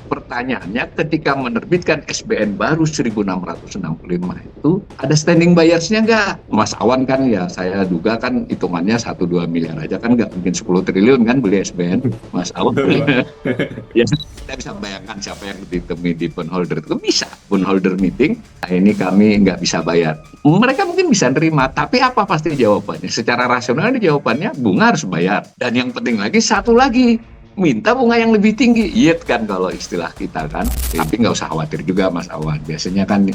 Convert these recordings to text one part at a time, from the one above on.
Pertanyaannya, ketika menerbitkan SBN baru 1665 itu ada standing buyers-nya nggak? Mas Awan kan ya, saya duga kan hitungannya 1-2 miliar aja kan nggak mungkin 10 triliun kan beli SBN. Mas Awan Betul, Pak. ya kita bisa bayangkan siapa yang ditemui di bondholder itu bisa bondholder meeting. Nah, ini kami nggak bisa bayar. Mereka mungkin bisa nerima, tapi apa pasti jawabannya? Secara rasional jawabannya bunga harus bayar. Dan yang penting lagi satu lagi, minta bunga yang lebih tinggi, yield kan kalau istilah kita kan. Tapi nggak usah khawatir juga Mas Awan. Biasanya kan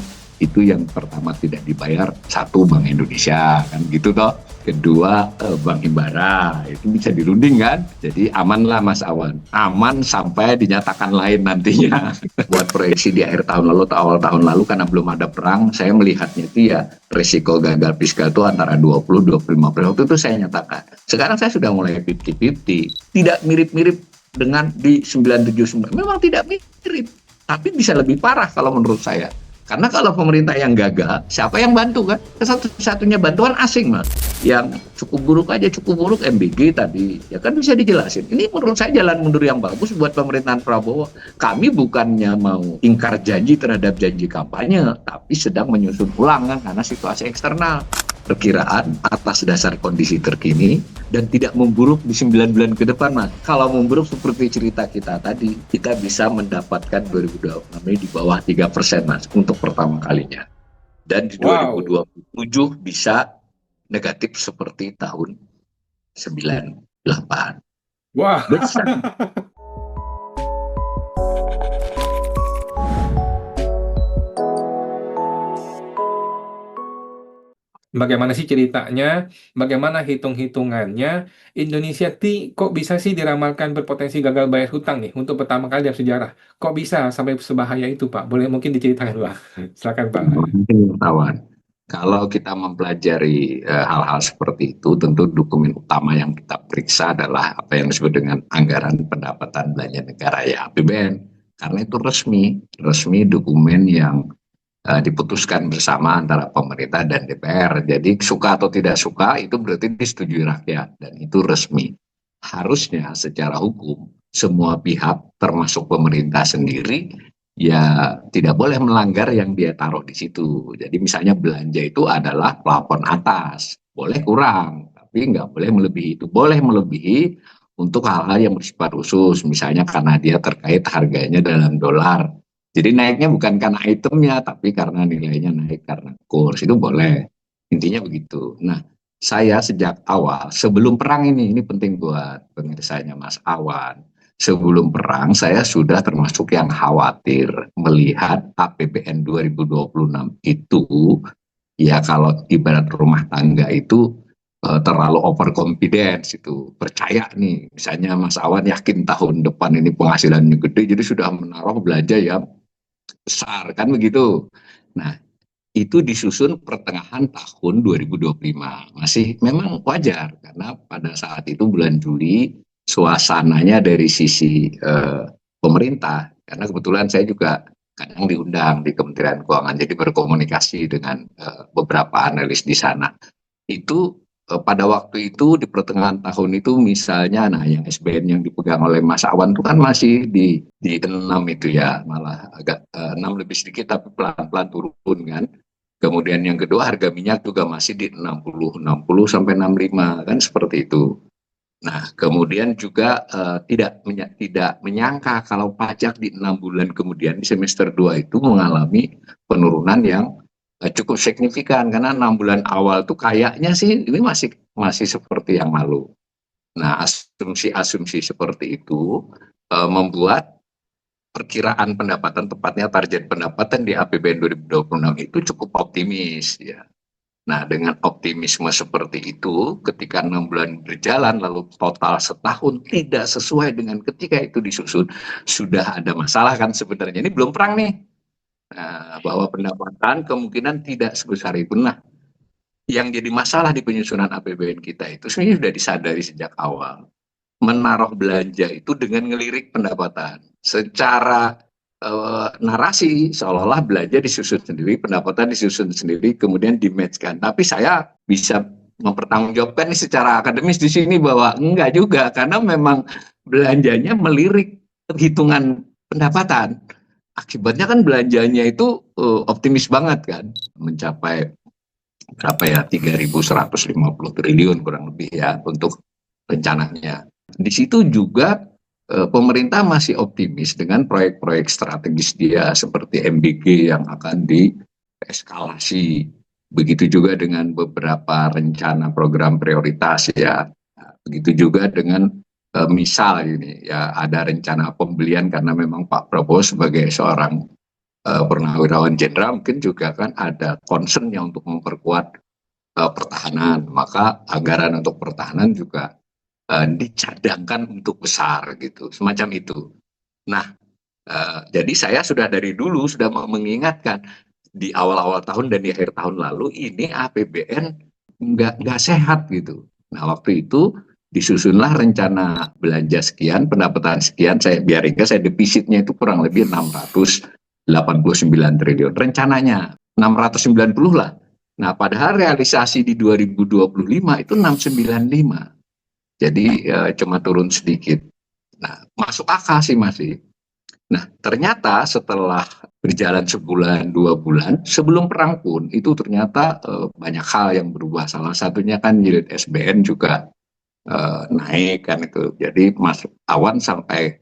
itu yang pertama tidak dibayar, satu Bank Indonesia kan gitu toh. Kedua Bank Himbara, itu bisa dirunding kan. Jadi aman lah Mas Awan. Aman sampai dinyatakan lain nantinya. Buat proyeksi di akhir tahun lalu atau awal tahun lalu karena belum ada perang, saya melihatnya itu ya risiko gagal fiskal itu antara 20-25%. Waktu itu saya nyatakan. Sekarang saya sudah mulai 50-50. Tidak mirip-mirip dengan di 979. Memang tidak mirip, tapi bisa lebih parah kalau menurut saya. Karena kalau pemerintah yang gagal, siapa yang bantu kan? Satu-satunya bantuan asing Mas. Yang cukup buruk aja, cukup buruk MBG tadi. Ya kan bisa dijelasin. Ini menurut saya jalan mundur yang bagus buat pemerintahan Prabowo. Kami bukannya mau ingkar janji terhadap janji kampanye, tapi sedang menyusun ulang kan karena situasi eksternal. Perkiraan atas dasar kondisi terkini dan tidak memburuk di 9 bulan ke depan Mas. Kalau memburuk seperti cerita kita tadi, kita bisa mendapatkan 2026 di bawah 3% Mas untuk pertama kalinya. Dan di Wow. 2027 bisa negatif seperti tahun 98. Wah. Besar. Bagaimana sih ceritanya? Bagaimana hitung-hitungannya? Indonesia kok bisa sih diramalkan berpotensi gagal bayar hutang nih untuk pertama kali dalam sejarah? Kok bisa sampai sebahaya itu, Pak? Boleh mungkin diceritakan, Pak. Silakan, Pak. Mungkin wartawan. Kalau kita mempelajari hal-hal seperti itu, tentu dokumen utama yang kita periksa adalah apa yang disebut dengan anggaran pendapatan belanja negara ya APBN. Karena itu resmi dokumen yang diputuskan bersama antara pemerintah dan DPR. Jadi suka atau tidak suka itu berarti disetujui rakyat dan itu resmi. Harusnya secara hukum semua pihak termasuk pemerintah sendiri ya tidak boleh melanggar yang dia taruh di situ. Jadi misalnya belanja itu adalah plafon atas, boleh kurang, tapi nggak boleh melebihi itu. Boleh melebihi untuk hal-hal yang bersifat khusus, misalnya karena dia terkait harganya dalam dolar. Jadi naiknya bukan karena itemnya, tapi karena nilainya naik karena kurs, itu boleh. Intinya begitu. Nah, saya sejak awal, sebelum perang ini penting buat pemirsanya Mas Awan. Sebelum perang, saya sudah termasuk yang khawatir melihat APBN 2026 itu, ya kalau ibarat rumah tangga itu terlalu overconfidence itu. Percaya nih, misalnya Mas Awan yakin tahun depan ini penghasilannya gede, jadi sudah menaruh belanja yang besar, kan begitu. Nah, itu disusun pertengahan tahun 2025. Masih memang wajar karena pada saat itu bulan Juli suasananya dari sisi pemerintah, karena kebetulan saya juga kadang diundang di Kementerian Keuangan, jadi berkomunikasi dengan beberapa analis di sana. Itu pada waktu itu di pertengahan tahun itu misalnya, nah yang SBN yang dipegang oleh Mas Awan itu kan masih di 6 itu ya, malah agak 6 lebih sedikit tapi pelan-pelan turun kan. Kemudian yang kedua harga minyak juga masih di 60 sampai 65 kan seperti itu. Nah, kemudian juga tidak menyangka kalau pajak di 6 bulan kemudian di semester 2 itu mengalami penurunan yang cukup signifikan karena 6 bulan awal tuh kayaknya sih ini masih seperti yang lalu. Nah, asumsi-asumsi seperti itu membuat perkiraan pendapatan, tepatnya target pendapatan di APBN 2026 itu cukup optimis ya. Nah, dengan optimisme seperti itu, ketika 6 bulan berjalan, lalu total setahun tidak sesuai dengan ketika itu disusun, sudah ada masalah kan sebenarnya. Ini belum perang nih. Nah, bahwa pendapatan kemungkinan tidak sebesar itu. Nah, yang jadi masalah di penyusunan APBN kita itu sebenarnya sudah disadari sejak awal. Menaruh belanja itu dengan ngelirik pendapatan. Secara narasi seolah-olah belanja disusun sendiri, pendapatan disusun sendiri, kemudian di-match-kan. Tapi saya bisa mempertanggungjawabkan ini secara akademis di sini bahwa enggak juga, karena memang belanjanya melirik hitungan pendapatan. Akibatnya kan belanjanya itu optimis banget kan, mencapai berapa ya, 3.150 triliun kurang lebih ya untuk rencananya. Di situ juga pemerintah masih optimis dengan proyek-proyek strategis dia seperti MBG yang akan dieskalasi. Begitu juga dengan beberapa rencana program prioritas ya. Begitu juga dengan misal ini ya, ada rencana pembelian karena memang Pak Prabowo sebagai seorang purnawirawan jenderal mungkin juga kan ada concernnya untuk memperkuat pertahanan, maka anggaran untuk pertahanan juga dicadangkan untuk besar gitu, semacam itu. Nah, jadi saya sudah dari dulu sudah mengingatkan di awal-awal tahun dan di akhir tahun lalu ini APBN nggak sehat gitu. Nah, waktu itu disusunlah rencana belanja sekian, pendapatan sekian, saya biar ringkas, saya defisitnya itu kurang lebih 689 triliun. Rencananya 690 lah. Nah, padahal realisasi di 2025 itu 695. Jadi cuma turun sedikit. Nah, masuk akal sih masih. Nah, ternyata setelah berjalan sebulan, 2 bulan, sebelum perang pun, itu ternyata banyak hal yang berubah. Salah satunya kan yield SBN juga naik kan itu. Jadi masuk awan sampai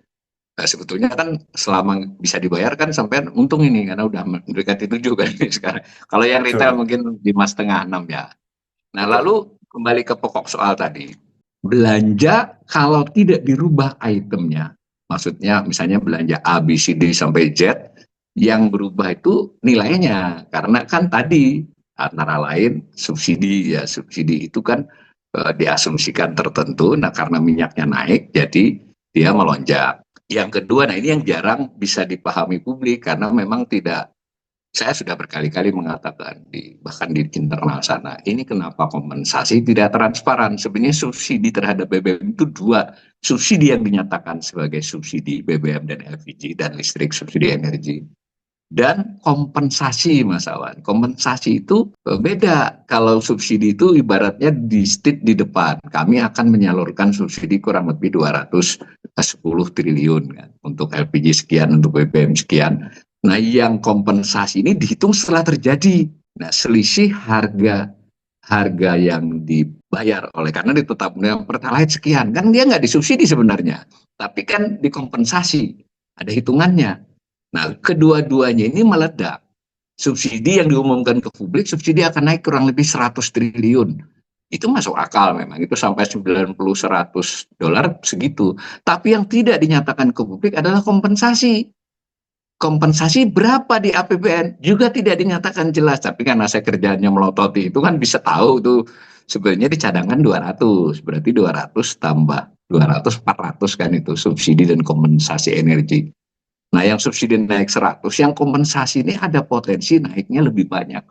sebetulnya kan selama bisa dibayarkan sampai untung ini karena udah mendekati 7 kan ini sekarang. Kalau yang retail Betul, mungkin 5,5 6 ya. Nah, betul. lalu kembali ke pokok soal tadi. Belanja kalau tidak dirubah itemnya, maksudnya misalnya belanja A, B, C, D sampai Z, yang berubah itu nilainya. Karena kan tadi antara lain subsidi ya, subsidi itu kan diasumsikan tertentu. Nah, karena minyaknya naik, jadi dia melonjak. Yang kedua, nah ini yang jarang bisa dipahami publik karena memang tidak, saya sudah berkali-kali mengatakan bahkan di internal sana, ini kenapa kompensasi tidak transparan? Sebenarnya subsidi terhadap BBM itu dua, subsidi yang dinyatakan sebagai subsidi BBM dan LPG dan listrik, subsidi energi, dan kompensasi Mas Awan. Kompensasi itu beda. Kalau subsidi itu ibaratnya di state di depan. Kami akan menyalurkan subsidi kurang lebih 210 triliun kan, untuk LPG sekian, untuk BBM sekian. Nah, yang kompensasi ini dihitung setelah terjadi. Nah, selisih harga yang dibayar oleh, karena ditetapkan pertalite sekian, kan dia nggak disubsidi sebenarnya, tapi kan dikompensasi, ada hitungannya. Nah, kedua-duanya ini meledak. Subsidi yang diumumkan ke publik, subsidi akan naik kurang lebih 100 triliun. Itu masuk akal memang, itu sampai 90-100 dolar segitu. Tapi yang tidak dinyatakan ke publik adalah kompensasi. Kompensasi berapa di APBN juga tidak dinyatakan jelas, tapi karena saya kerjanya melototi itu kan bisa tahu tuh sebenarnya dicadangkan 200, berarti 200 tambah 200 400 kan itu subsidi dan kompensasi energi. Nah, yang subsidi naik 100, yang kompensasi ini ada potensi naiknya lebih banyak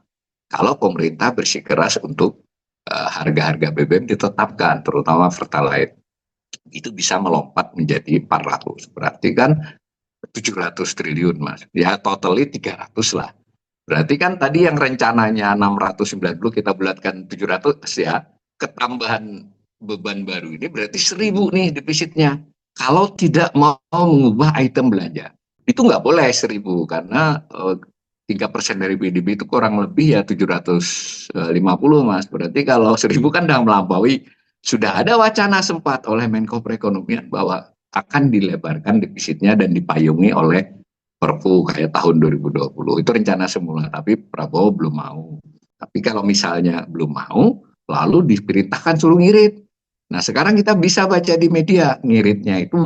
kalau pemerintah bersikeras untuk harga-harga BBM ditetapkan, terutama Pertalite itu bisa melompat menjadi 400, berarti kan 700 triliun Mas. Ya totally 300 lah. Berarti kan tadi yang rencananya 690 kita bulatkan 700 ya. Ketambahan beban baru ini berarti 1.000 nih defisitnya. Kalau tidak mau mengubah item belanja. Itu nggak boleh 1.000 karena 3% dari PDB itu kurang lebih ya 750 Mas. Berarti kalau 1.000 kan udah melampaui. Sudah ada wacana sempat oleh Menko Perekonomian bahwa akan dilebarkan defisitnya dan dipayungi oleh Perpu kayak tahun 2020. Itu rencana semula, tapi Prabowo belum mau. Tapi kalau misalnya belum mau, lalu diperintahkan suruh ngirit. Nah, sekarang kita bisa baca di media, ngiritnya itu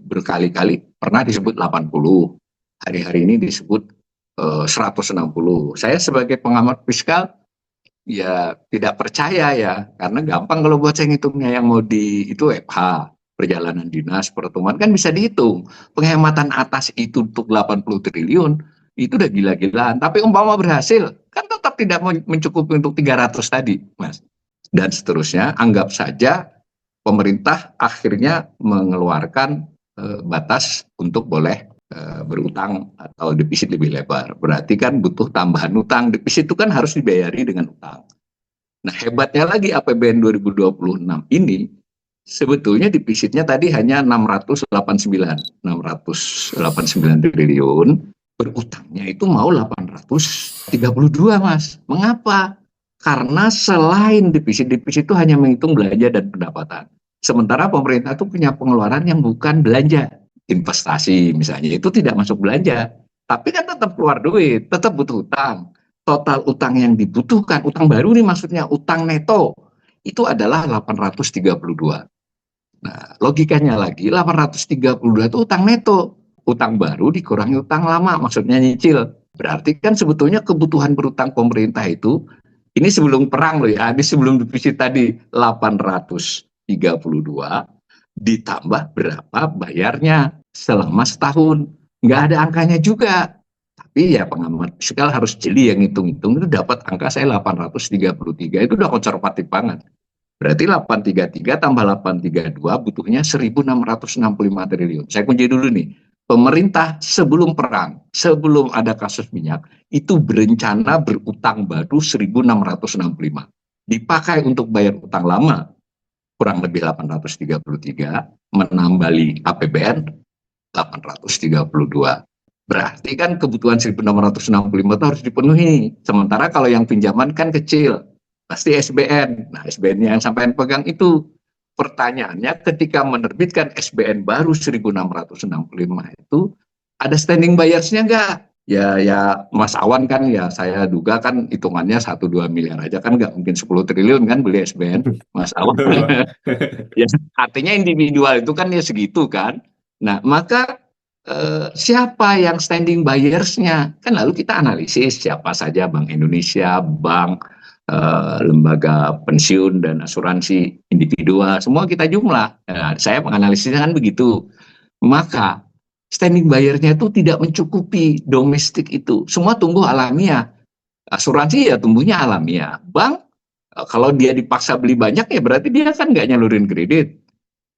berkali-kali pernah disebut 80. Hari-hari ini disebut 160. Saya sebagai pengamat fiskal ya tidak percaya ya, karena gampang kalau buat saya ngitungnya, yang mau itu FH, perjalanan dinas, pertemuan kan bisa dihitung. Penghematan atas itu untuk 80 triliun, itu udah gila-gilaan. Tapi umpama berhasil, kan tetap tidak mencukupi untuk 300 tadi, Mas. Dan seterusnya, anggap saja pemerintah akhirnya mengeluarkan batas untuk boleh berutang atau defisit lebih lebar. Berarti kan butuh tambahan utang. Defisit itu kan harus dibayari dengan utang. Nah, hebatnya lagi APBN 2026 ini Sebetulnya defisitnya tadi hanya 689 triliun, berutangnya itu mau 832, Mas. Mengapa? Karena selain defisit itu hanya menghitung belanja dan pendapatan. Sementara pemerintah itu punya pengeluaran yang bukan belanja. Investasi misalnya itu tidak masuk belanja. Tapi kan tetap keluar duit, tetap butuh utang. Total utang yang dibutuhkan, utang baru nih maksudnya, utang neto, itu adalah 832. Nah, logikanya lagi 832 itu utang neto. Utang baru dikurangi utang lama, maksudnya nyicil. Berarti kan sebetulnya kebutuhan berutang pemerintah itu, ini sebelum perang loh ya, ini sebelum defisit tadi 832, ditambah berapa bayarnya selama setahun. Nggak ada angkanya juga. Tapi ya pengamat fiskal harus jeli yang ngitung-ngitung itu dapat angka saya 833, itu udah konservatif banget. Berarti 833 tambah 832 butuhnya 1.665 triliun. Saya kunci dulu nih. Pemerintah sebelum perang, sebelum ada kasus minyak, itu berencana berutang baru 1.665. Dipakai untuk bayar utang lama, kurang lebih 833, menambali APBN 832. Berarti kan kebutuhan 1.665 itu harus dipenuhi. Sementara kalau yang pinjaman kan kecil, pasti SBN. Nah, SBN yang sampai pegang itu. Pertanyaannya ketika menerbitkan SBN baru 1.665 itu, ada standing buyers-nya nggak? Ya Mas Awan kan ya saya duga kan hitungannya 1-2 miliar aja kan nggak mungkin 10 triliun kan beli SBN Mas Awan. Betul, Pak. Ya, artinya individual itu kan ya segitu kan. Nah, maka siapa yang standing buyers-nya? Kan lalu kita analisis siapa saja Bank Indonesia, bank, lembaga pensiun dan asuransi individual, semua kita jumlah. Nah, saya menganalisisnya kan begitu. Maka standing buyer-nya itu tidak mencukupi domestik itu. Semua tumbuh alamiah. Asuransi ya tumbuhnya alamiah. Bank kalau dia dipaksa beli banyak ya berarti dia kan nggak nyalurin kredit.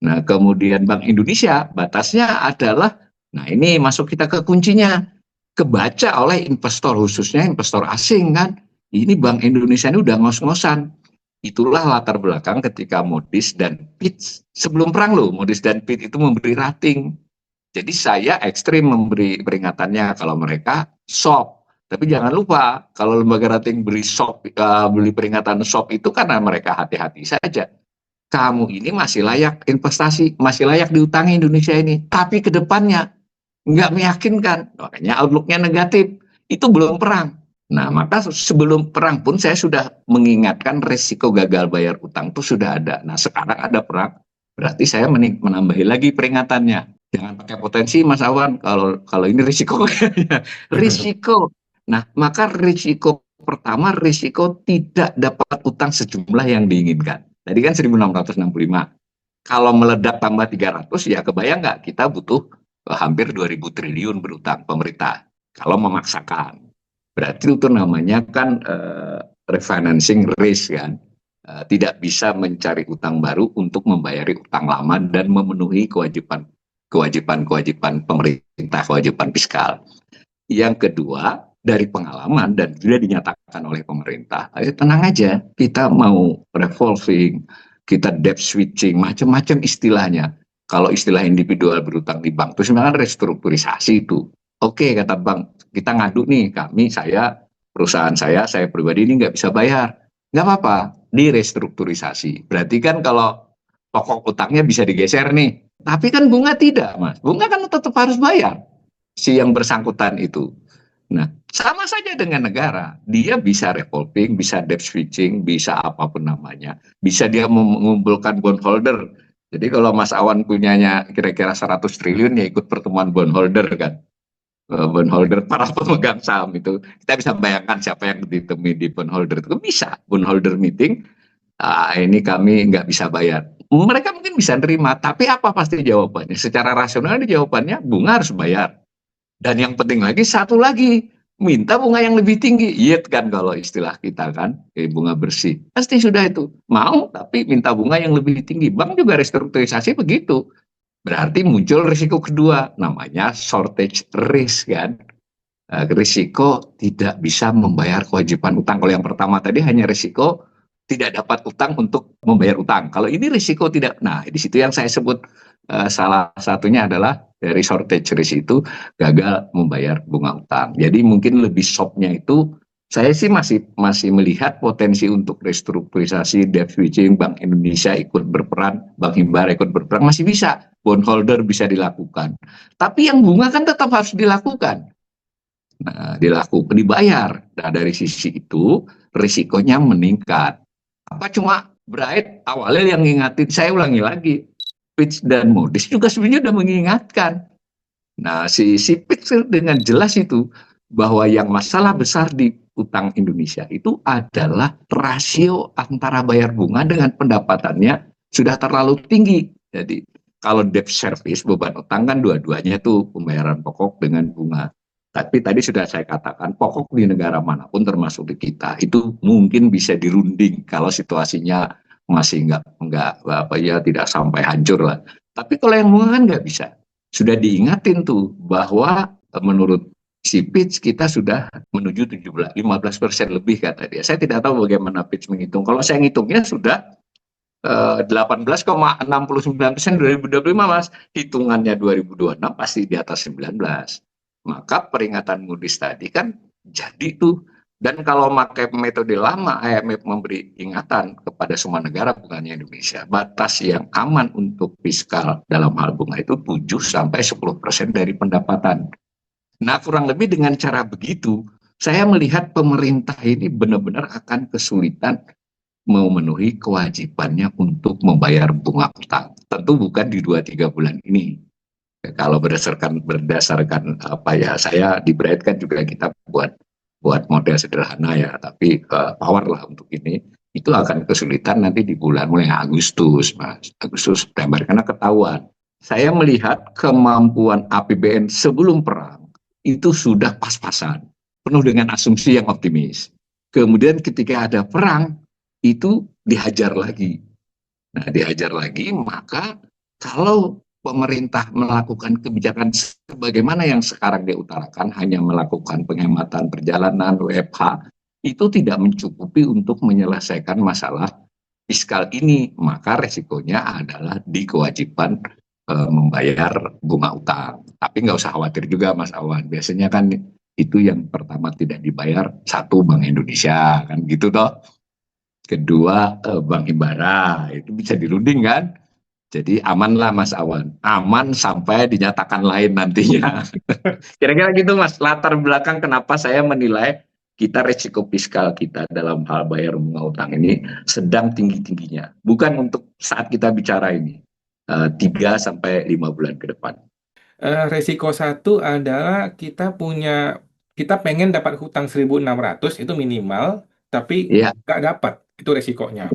Nah, kemudian Bank Indonesia batasnya adalah, nah ini masuk kita ke kuncinya, kebaca oleh investor khususnya investor asing kan. Ini Bank Indonesia ini udah ngos-ngosan. Itulah latar belakang ketika Moody's dan Fitch sebelum perang loh, Moody's dan Fitch itu memberi rating. Jadi saya ekstrim memberi peringatannya kalau mereka soft. Tapi jangan lupa kalau lembaga rating beri soft, beli peringatan soft itu karena mereka hati-hati saja. Kamu ini masih layak investasi, masih layak diutangi Indonesia ini. Tapi ke depannya nggak meyakinkan, makanya outlook-nya negatif. Itu belum perang. Nah, maka sebelum perang pun saya sudah mengingatkan resiko gagal bayar utang itu sudah ada. Nah, sekarang ada perang, berarti saya menambahi lagi peringatannya. Jangan pakai potensi, Mas Awan. Kalau ini risiko kayaknya. Risiko. Nah, maka risiko pertama, risiko tidak dapat utang sejumlah yang diinginkan. Tadi kan 1.665. Kalau meledak tambah 300, ya kebayang nggak kita butuh hampir 2.000 triliun berutang pemerintah. Kalau memaksakan. Berarti itu namanya kan refinancing risk kan. Tidak bisa mencari utang baru untuk membayari utang lama dan memenuhi kewajiban pemerintah, kewajiban fiskal. Yang kedua, dari pengalaman dan sudah dinyatakan oleh pemerintah, ayo tenang aja, kita mau revolving, kita debt switching, macam-macam istilahnya. Kalau istilah individual berutang di bank itu sebenarnya restrukturisasi itu. Oke, kata bank, kita ngadu nih, perusahaan saya pribadi ini nggak bisa bayar. Nggak apa-apa, di restrukturisasi. Berarti kan kalau pokok utangnya bisa digeser nih. Tapi kan bunga tidak, Mas. Bunga kan tetap harus bayar si yang bersangkutan itu. Nah, sama saja dengan negara. Dia bisa revolving, bisa debt switching, bisa apapun namanya. Bisa dia mengumpulkan bondholder. Jadi kalau Mas Awan punyanya kira-kira 100 triliun ya ikut pertemuan bondholder kan. Bondholder para pemegang saham itu. Kita bisa bayangkan siapa yang ditemui di bondholder itu. Bisa. Bondholder meeting, ini kami nggak bisa bayar. Mereka mungkin bisa nerima, tapi apa pasti jawabannya? Secara rasional jawabannya bunga harus bayar. Dan yang penting lagi, satu lagi, minta bunga yang lebih tinggi. Yield kan kalau istilah kita kan, bunga bersih. Pasti sudah itu. Mau, tapi minta bunga yang lebih tinggi. Bank juga restrukturisasi begitu. Berarti muncul risiko kedua, namanya shortage risk kan. Risiko tidak bisa membayar kewajiban utang. Kalau yang pertama tadi hanya risiko tidak dapat utang untuk membayar utang. Kalau ini risiko tidak, nah di situ yang saya sebut salah satunya adalah dari shortage risk itu gagal membayar bunga utang. Jadi mungkin lebih softnya itu saya sih masih melihat potensi untuk restrukturisasi, debt switching, Bank Indonesia ikut berperan, Bank Himbara ikut berperan, masih bisa. Bondholder bisa dilakukan. Tapi yang bunga kan tetap harus dilakukan. Nah, dibayar. Nah, dari sisi itu risikonya meningkat. Apa cuma Bright awalnya yang ngingatin, saya ulangi lagi, Fitch dan Moody's juga sebenarnya udah mengingatkan. Nah, si Fitch dengan jelas itu bahwa yang masalah besar di utang Indonesia itu adalah rasio antara bayar bunga dengan pendapatannya sudah terlalu tinggi. Jadi kalau debt service, beban utang kan dua-duanya tuh pembayaran pokok dengan bunga. Tapi tadi sudah saya katakan, pokok di negara manapun termasuk di kita itu mungkin bisa dirunding kalau situasinya masih nggak apa ya, tidak sampai hancur lah. Tapi kalau yang bunga kan nggak bisa. Sudah diingatin tuh bahwa menurut si Pitch kita sudah menuju 15% lebih kata dia. Saya tidak tahu bagaimana Pitch menghitung. Kalau saya ngitungnya sudah 18,69% 2025, Mas. Hitungannya 2026 pasti di atas 19. Maka peringatan Moody's tadi kan jadi tuh. Dan kalau pakai metode lama, IMF memberi ingatan kepada semua negara, bukannya Indonesia, batas yang aman untuk fiskal dalam hal bunga itu 7-10% dari pendapatan. Nah, kurang lebih dengan cara begitu, saya melihat pemerintah ini benar-benar akan kesulitan memenuhi kewajibannya untuk membayar bunga utang. Tentu bukan di 2-3 bulan ini. Kalau berdasarkan apa ya, saya di Bright kan juga kita buat model sederhana ya, tapi power lah untuk ini. Itu akan kesulitan nanti di bulan mulai Agustus, Mas. Agustus, September, karena ketahuan. Saya melihat kemampuan APBN sebelum perang itu sudah pas-pasan, penuh dengan asumsi yang optimis. Kemudian ketika ada perang, itu dihajar lagi. Nah, dihajar lagi, maka kalau pemerintah melakukan kebijakan sebagaimana yang sekarang diutarakan, hanya melakukan penghematan perjalanan, WFH, itu tidak mencukupi untuk menyelesaikan masalah fiskal ini. Maka resikonya adalah di kewajiban membayar bunga utang. Tapi nggak usah khawatir juga, Mas Awan. Biasanya kan itu yang pertama tidak dibayar, satu Bank Indonesia, kan gitu toh. Kedua Bank Himbara, itu bisa dirunding kan. Jadi aman lah Mas Awan, aman sampai dinyatakan lain nantinya. Kira-kira gitu Mas, latar belakang kenapa saya menilai kita resiko fiskal kita dalam hal bayar bunga utang ini sedang tinggi-tingginya. Bukan untuk saat kita bicara ini, 3-5 bulan ke depan. Resiko satu adalah kita pengen dapat hutang 1.600 itu minimal, tapi Iya, nggak dapat, itu resikonya.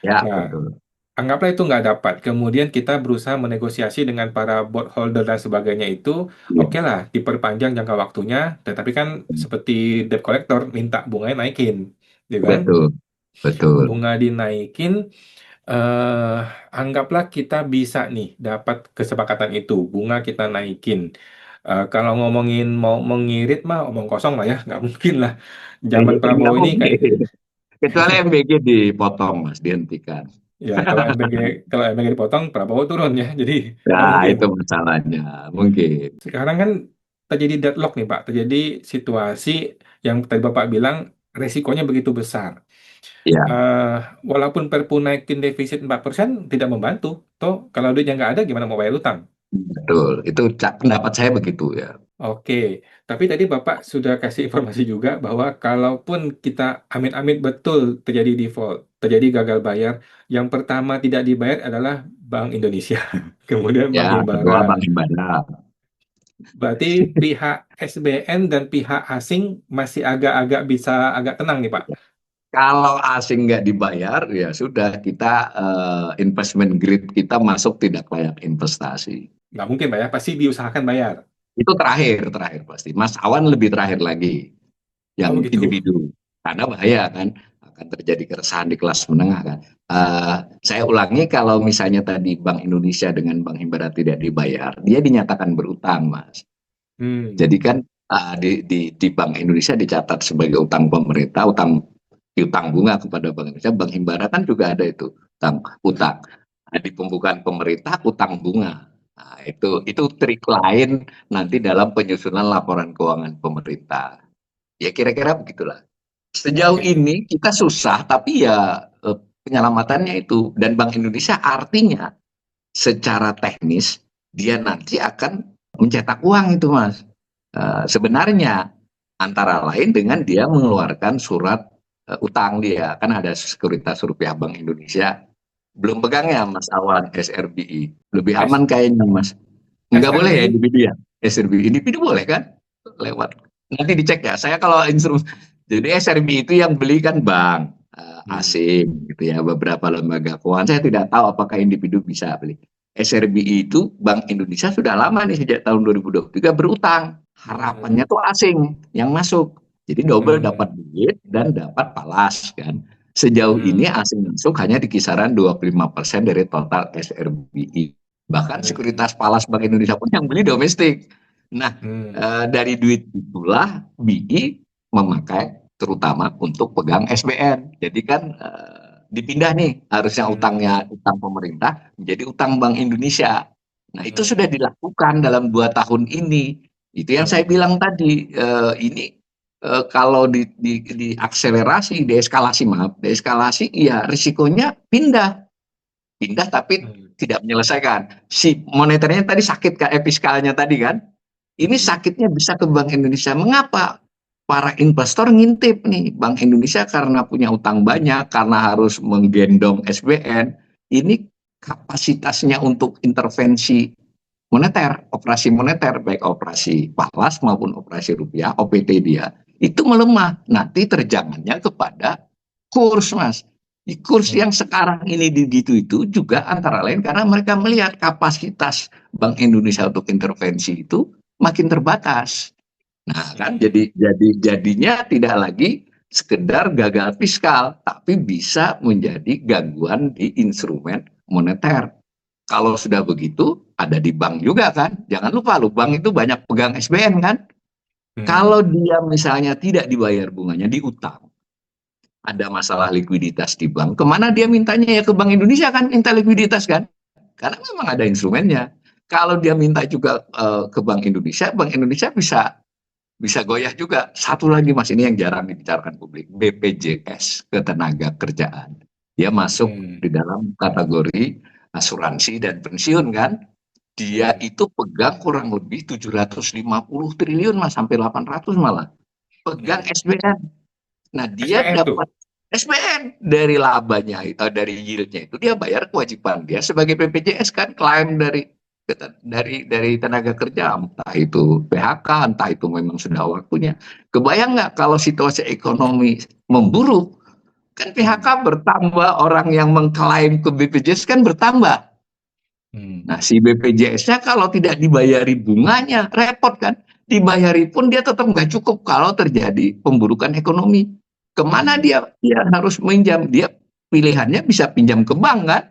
ya Nah, betul. anggaplah itu nggak dapat, kemudian kita berusaha menegosiasi dengan para bondholder dan sebagainya itu, Iya, oke lah, diperpanjang jangka waktunya, tetapi kan seperti debt collector minta bunganya naikin, ya kan? betul, betul. Bunga dinaikin, eh anggaplah kita bisa nih dapat kesepakatan itu, bunga kita naikin. Kalau ngomongin mau mengirit mah omong kosong lah ya, nggak mungkin lah. Zaman Prabowo Nggak ini kayak mungkin. Kecuali MBG dipotong, Mas, dihentikan. ya kalau MBG dipotong Prabowo turun ya, jadi nggak Nah, mungkin. itu masalahnya. Mungkin. Sekarang kan terjadi deadlock nih Pak, terjadi situasi yang tadi Bapak bilang resikonya begitu besar. Ya, Eh, Walaupun Perpu naikin defisit 4% tidak membantu. Toh kalau duitnya nggak ada gimana mau bayar utang? betul. Itu pendapat saya begitu ya. Oke, tapi tadi Bapak sudah kasih informasi juga bahwa kalaupun kita amit-amit betul terjadi default, terjadi gagal bayar, yang pertama tidak dibayar adalah Bank Indonesia, kemudian Ya, Bank Himbara. kedua Bang Ibadah. Berarti pihak SBN dan pihak asing masih agak-agak bisa agak tenang nih Pak. Kalau asing nggak dibayar, ya sudah kita investment grade kita masuk tidak layak investasi. Nggak mungkin Pak ya, pasti diusahakan bayar. Itu terakhir pasti. Mas Awan lebih terakhir lagi, Oh yang begitu. individu. Karena bahaya kan, akan terjadi keresahan di kelas menengah kan. Saya ulangi, kalau misalnya tadi Bank Indonesia dengan Bank Himbara tidak dibayar, dia dinyatakan berutang, Mas. Hmm. Jadi kan di Bank Indonesia dicatat sebagai utang pemerintah, utang piutang bunga kepada Bank Indonesia. Bank Himbara kan juga ada itu utang. Nah, di pembukaan pemerintah utang bunga. Nah, itu trik lain nanti dalam penyusunan laporan keuangan pemerintah. Ya kira-kira begitulah. Sejauh Oke. ini kita susah, tapi ya penyelamatannya itu. Dan Bank Indonesia artinya secara teknis dia nanti akan mencetak uang itu, Mas. Sebenarnya antara lain dengan dia mengeluarkan surat utang dia. Kan ada sekuritas rupiah Bank Indonesia. Belum pegang ya Mas Awan SRBI. Lebih S aman kayaknya Mas. Enggak boleh ya SRBI. individu ya? SRBI individu boleh kan? Lewat. Nanti dicek ya. Saya kalau instrumen jadi SRBI itu yang beli kan bank Hmm. asing gitu ya, beberapa lembaga keuangan. Saya tidak tahu apakah individu bisa beli. SRBI itu Bank Indonesia sudah lama nih sejak tahun 2023 berutang. Harapannya Hmm. tuh asing yang masuk. Jadi double Hmm. dapat duit dan dapat palas kan. Sejauh ini Hmm. asing masuk hanya di kisaran 25% dari total SRBI. Bahkan Hmm. sekuritas palas Bank Indonesia pun yang beli domestik. Nah, Hmm. dari duit itulah BI memakai terutama untuk pegang SBN. Jadi kan dipindah nih harusnya utangnya Hmm. utang pemerintah menjadi utang Bank Indonesia. Nah, itu sudah Hmm. dilakukan dalam 2 tahun ini. Itu yang saya Hmm. bilang tadi, ini kalau diakselerasi, deeskalasi, maaf, deeskalasi, ya risikonya pindah, pindah tapi Hmm. tidak menyelesaikan. Si moneternya tadi sakit, fiskalnya tadi kan, ini Hmm. sakitnya bisa ke Bank Indonesia. Mengapa? Para investor ngintip nih, Bank Indonesia karena punya utang banyak, karena harus menggendong SBN, ini kapasitasnya untuk intervensi moneter, operasi moneter, baik operasi falas maupun operasi rupiah, OPT dia, itu melemah. Nanti terjangannya kepada kurs, Mas. Di kurs Hmm. yang sekarang ini gitu itu juga antara lain karena mereka melihat kapasitas Bank Indonesia untuk intervensi itu makin terbatas. Nah, kan Hmm. jadinya tidak lagi sekedar gagal fiskal, tapi bisa menjadi gangguan di instrumen moneter. Kalau sudah begitu, ada di bank juga kan. Jangan lupa loh, bank itu banyak pegang SBN kan. Kalau Hmm. dia misalnya tidak dibayar bunganya di utang, ada masalah likuiditas di bank, kemana dia mintanya ya ke Bank Indonesia kan, minta likuiditas kan. Karena memang ada instrumennya. Kalau dia minta juga ke Bank Indonesia bisa bisa goyah juga. Satu lagi Mas, ini yang jarang dibicarakan publik, BPJS Ketenagakerjaan. Dia masuk Hmm. di dalam kategori asuransi dan pensiun kan. Dia Hmm. itu pegang kurang lebih 750 triliun Mas, sampai 800 malah. Pegang Hmm. SBN. Nah, dia SPN tuh. dapat SBN dari labanya, dari yieldnya itu dia bayar kewajiban dia sebagai BPJS kan, klaim dari tenaga kerja, entah itu PHK, entah itu memang sudah waktunya. Kebayang nggak kalau situasi ekonomi memburuk, kan PHK Hmm. bertambah, orang yang mengklaim ke BPJS kan bertambah. Hmm. Nah, si BPJS-nya kalau tidak dibayari bunganya, repot kan? Dibayari pun dia tetap nggak cukup kalau terjadi pemburukan ekonomi. Kemana Hmm. dia harus minjam? Dia pilihannya bisa pinjam ke bank kan?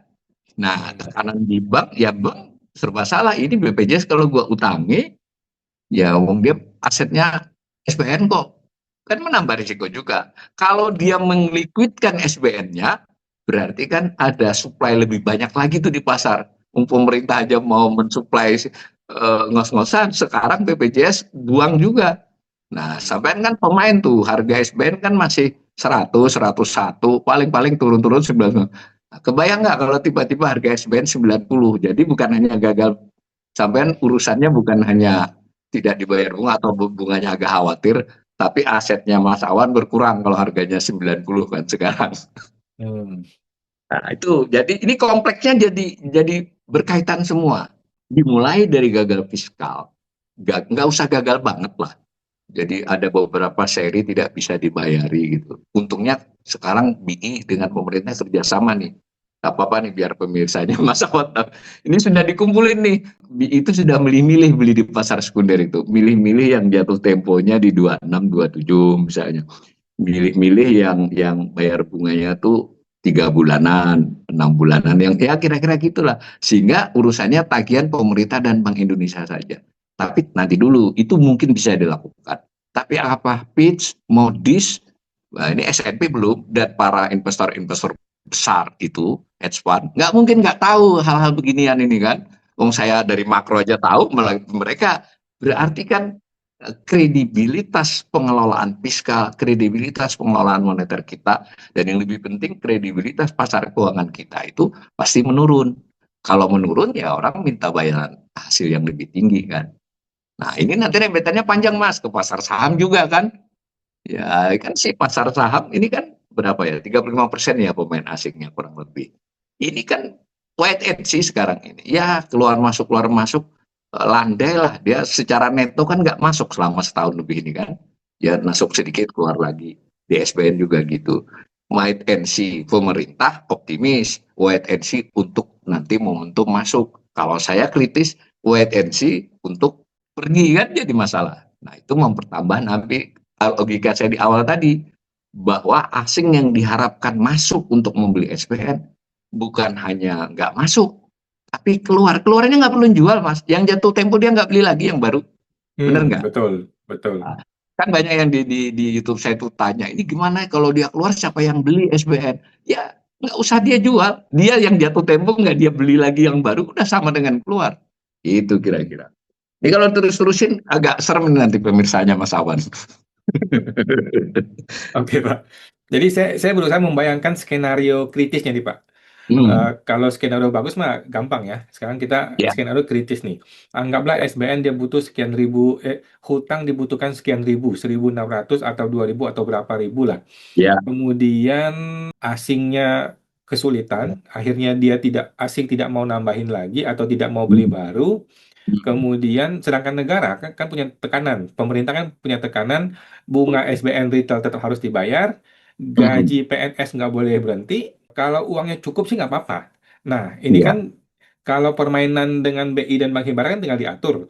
Nah, Hmm. tekanan di bank, ya bank serba salah. Ini BPJS kalau gua utangi, ya wong dia asetnya SBN kok. Kan menambah risiko juga. Kalau dia menglikuidkan SBN-nya, berarti kan ada supply lebih banyak lagi tuh di pasar. Pemerintah aja mau mensuplai ngos-ngosan, sekarang BPJS buang juga. Nah, Hmm. sampai kan pemain tuh, harga SBN kan masih 100, 101, paling-paling turun-turun 90. Nah, kebayang nggak kalau tiba-tiba harga SBN 90? Jadi bukan hanya gagal, sampai urusannya bukan hanya tidak dibayar bunga atau bunganya agak khawatir, tapi asetnya Mas Awan berkurang kalau harganya 90 kan sekarang. Hmm. Nah, itu jadi ini kompleksnya jadi berkaitan semua. Dimulai dari gagal fiskal. Nggak usah gagal banget lah. Jadi ada beberapa seri tidak bisa dibayari gitu. Untungnya sekarang BI dengan pemerintah kerjasama nih. Tak apa-apa nih biar pemirsanya Mas Awad. Ini sudah dikumpulin nih. BI itu sudah milih-milih beli di pasar sekunder itu. Milih-milih yang jatuh temponya di 26, 27 misalnya. Milih-milih yang bayar bunganya tuh 3 bulanan, 6 bulanan, yang ya kira-kira gitulah. Sehingga urusannya tagihan pemerintah dan Bank Indonesia saja. Tapi nanti dulu, itu mungkin bisa dilakukan. Tapi apa pitch, modis, Nah, ini S&P belum, dan para investor-investor besar itu, hedge fund, nggak mungkin nggak tahu hal-hal beginian ini kan. Wong saya dari makro aja tahu, mereka berarti kan kredibilitas pengelolaan fiskal, kredibilitas pengelolaan moneter kita, dan yang lebih penting kredibilitas pasar keuangan kita itu pasti menurun. Kalau menurun ya orang minta bayaran hasil yang lebih tinggi kan. Nah ini nanti rembetannya panjang mas, ke pasar saham juga kan. Ya kan si pasar saham ini kan berapa ya? 35% ya pemain asingnya kurang lebih. Ini kan wait and see sekarang ini. Ya keluar masuk landai lah. Dia secara neto kan nggak masuk selama setahun lebih ini kan. Ya masuk sedikit keluar lagi. Di SBN juga gitu. Wait and see, pemerintah optimis. Wait and see untuk nanti momentum masuk. Kalau saya kritis, wait and see untuk pergi kan jadi masalah. Nah itu mempertambah nanti logika saya di awal tadi, bahwa asing yang diharapkan masuk untuk membeli SPN bukan hanya nggak masuk, tapi keluarnya nggak perlu jual mas, yang jatuh tempo dia nggak beli lagi yang baru, bener nggak? Betul, betul. Kan banyak yang di YouTube saya tuh tanya, ini gimana kalau dia keluar siapa yang beli SBN? Ya nggak usah dia jual, dia yang jatuh tempo nggak dia beli lagi yang baru, udah sama dengan keluar. Itu kira-kira. Ini kalau terus-terusin agak serem nanti pemirsanya Mas Awan. Oke, Pak. Jadi saya berusaha membayangkan skenario kritisnya nih, Pak. Kalau skenario bagus mah gampang ya. Sekarang kita Ya, skenario kritis nih. Anggaplah SBN dia butuh sekian ribu, hutang dibutuhkan sekian ribu, 1.600 atau 2.000 atau berapa ribu lah. ya. Kemudian asingnya kesulitan, akhirnya asing tidak mau nambahin lagi atau tidak mau beli baru. Kemudian sedangkan negara kan punya tekanan, pemerintah kan punya tekanan, bunga SBN retail tetap harus dibayar, gaji PNS nggak boleh berhenti, kalau uangnya cukup sih nggak apa-apa. Nah, ini Iya. kan kalau permainan dengan BI dan Bank Himbara kan tinggal diatur.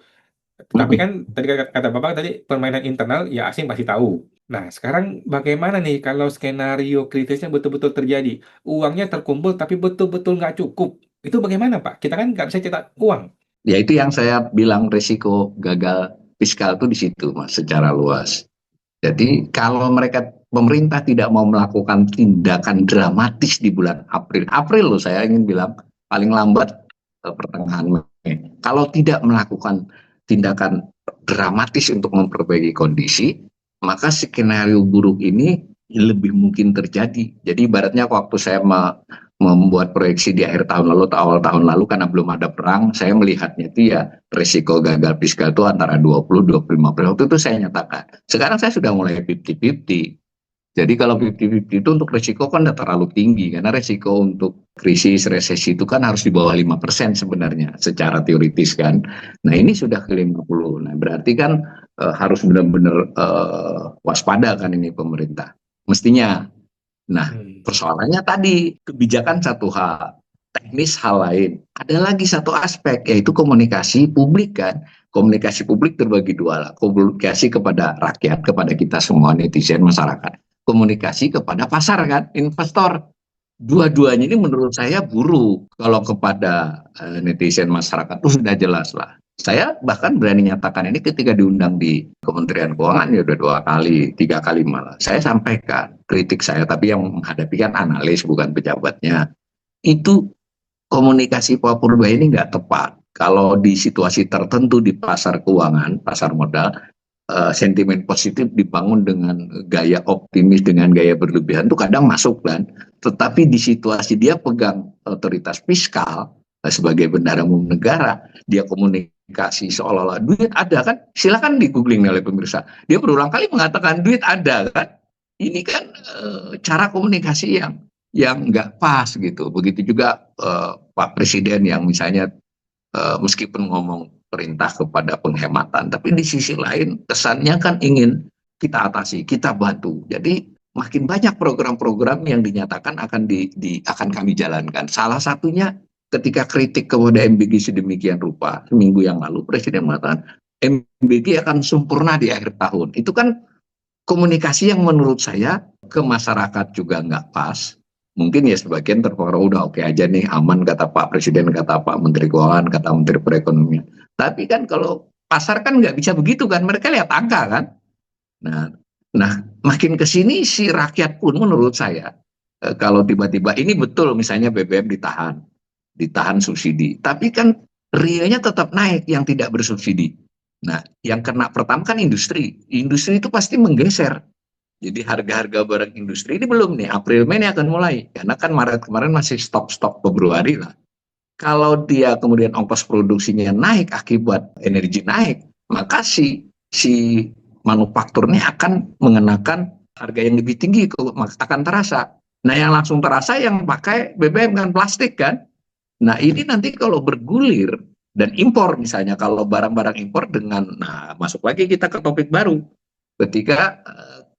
Tapi kan tadi kata Bapak tadi permainan internal ya asing pasti tahu. Nah, sekarang bagaimana nih kalau skenario kritisnya betul-betul terjadi? Uangnya terkumpul tapi betul-betul nggak cukup. Itu bagaimana, Pak? Kita kan nggak bisa cetak uang. Ya itu yang saya bilang risiko gagal fiskal itu di situ mas, secara luas. Jadi kalau pemerintah tidak mau melakukan tindakan dramatis di bulan April loh saya ingin bilang paling lambat pertengahan Mei. Kalau tidak melakukan tindakan dramatis untuk memperbaiki kondisi, maka skenario buruk ini lebih mungkin terjadi. Jadi ibaratnya waktu saya membuat proyeksi di akhir tahun lalu atau awal tahun lalu karena belum ada perang, saya melihatnya itu ya risiko gagal fiskal itu antara 20-25%. Waktu itu saya nyatakan. Sekarang saya sudah mulai 50-50. Jadi kalau 50-50 itu untuk risiko kan tidak terlalu tinggi karena risiko untuk krisis resesi itu kan harus di bawah 5% sebenarnya secara teoritis kan. Nah ini sudah ke 50. Nah berarti kan harus benar-benar waspada kan ini pemerintah. Mestinya. Nah, persoalannya tadi kebijakan satu hal, teknis hal lain. Ada lagi satu aspek yaitu komunikasi publik kan. Komunikasi publik terbagi dua lah. Komunikasi kepada rakyat, kepada kita semua netizen masyarakat. Komunikasi kepada pasar kan, investor. Dua-duanya ini menurut saya buruk. Kalau kepada netizen masyarakat itu sudah jelas lah. Saya bahkan berani nyatakan ini ketika diundang di Kementerian Keuangan ya udah 2 kali, 3 kali malah. Saya sampaikan kritik saya, tapi yang menghadapi kan analis bukan pejabatnya. Itu komunikasi Pak Purba ini nggak tepat. Kalau di situasi tertentu di pasar keuangan, pasar modal, sentimen positif dibangun dengan gaya optimis, dengan gaya berlebihan itu kadang masuk kan. Tetapi di situasi dia pegang otoritas fiskal sebagai bendahara umum negara, dia komunikasi seolah-olah duit ada kan, silakan di googling oleh pemirsa. Dia berulang kali mengatakan duit ada kan. Ini kan cara komunikasi yang nggak pas gitu. Begitu juga Pak Presiden yang misalnya meskipun ngomong perintah kepada penghematan, tapi di sisi lain kesannya kan ingin kita atasi, kita bantu. Jadi makin banyak program-program yang dinyatakan akan kami jalankan. Salah satunya ketika kritik kepada MBG sedemikian rupa, seminggu yang lalu Presiden mengatakan MBG akan sempurna di akhir tahun. Itu kan komunikasi yang menurut saya ke masyarakat juga nggak pas. Mungkin ya sebagian terpengaruh udah oke aja nih, aman kata Pak Presiden, kata Pak Menteri Keuangan, kata Menteri Perekonomian. Tapi kan kalau pasar kan nggak bisa begitu kan, mereka lihat angka kan. Nah Nah, makin ke sini si rakyat pun menurut saya, kalau tiba-tiba ini betul misalnya BBM ditahan subsidi, tapi kan realnya tetap naik yang tidak bersubsidi. Nah, yang kena pertama kan industri. Industri itu pasti menggeser. Jadi harga-harga barang industri ini belum nih, April Mei ini akan mulai. Karena kan Maret kemarin masih stok-stok Februari lah. Kalau dia kemudian ongkos produksinya naik akibat energi naik, maka si manufakturnya akan mengenakan harga yang lebih tinggi, akan terasa. Nah, yang langsung terasa yang pakai BBM kan, plastik kan. Nah, ini nanti kalau bergulir dan impor misalnya, kalau barang-barang impor dengan, nah masuk lagi kita ke topik baru. Ketika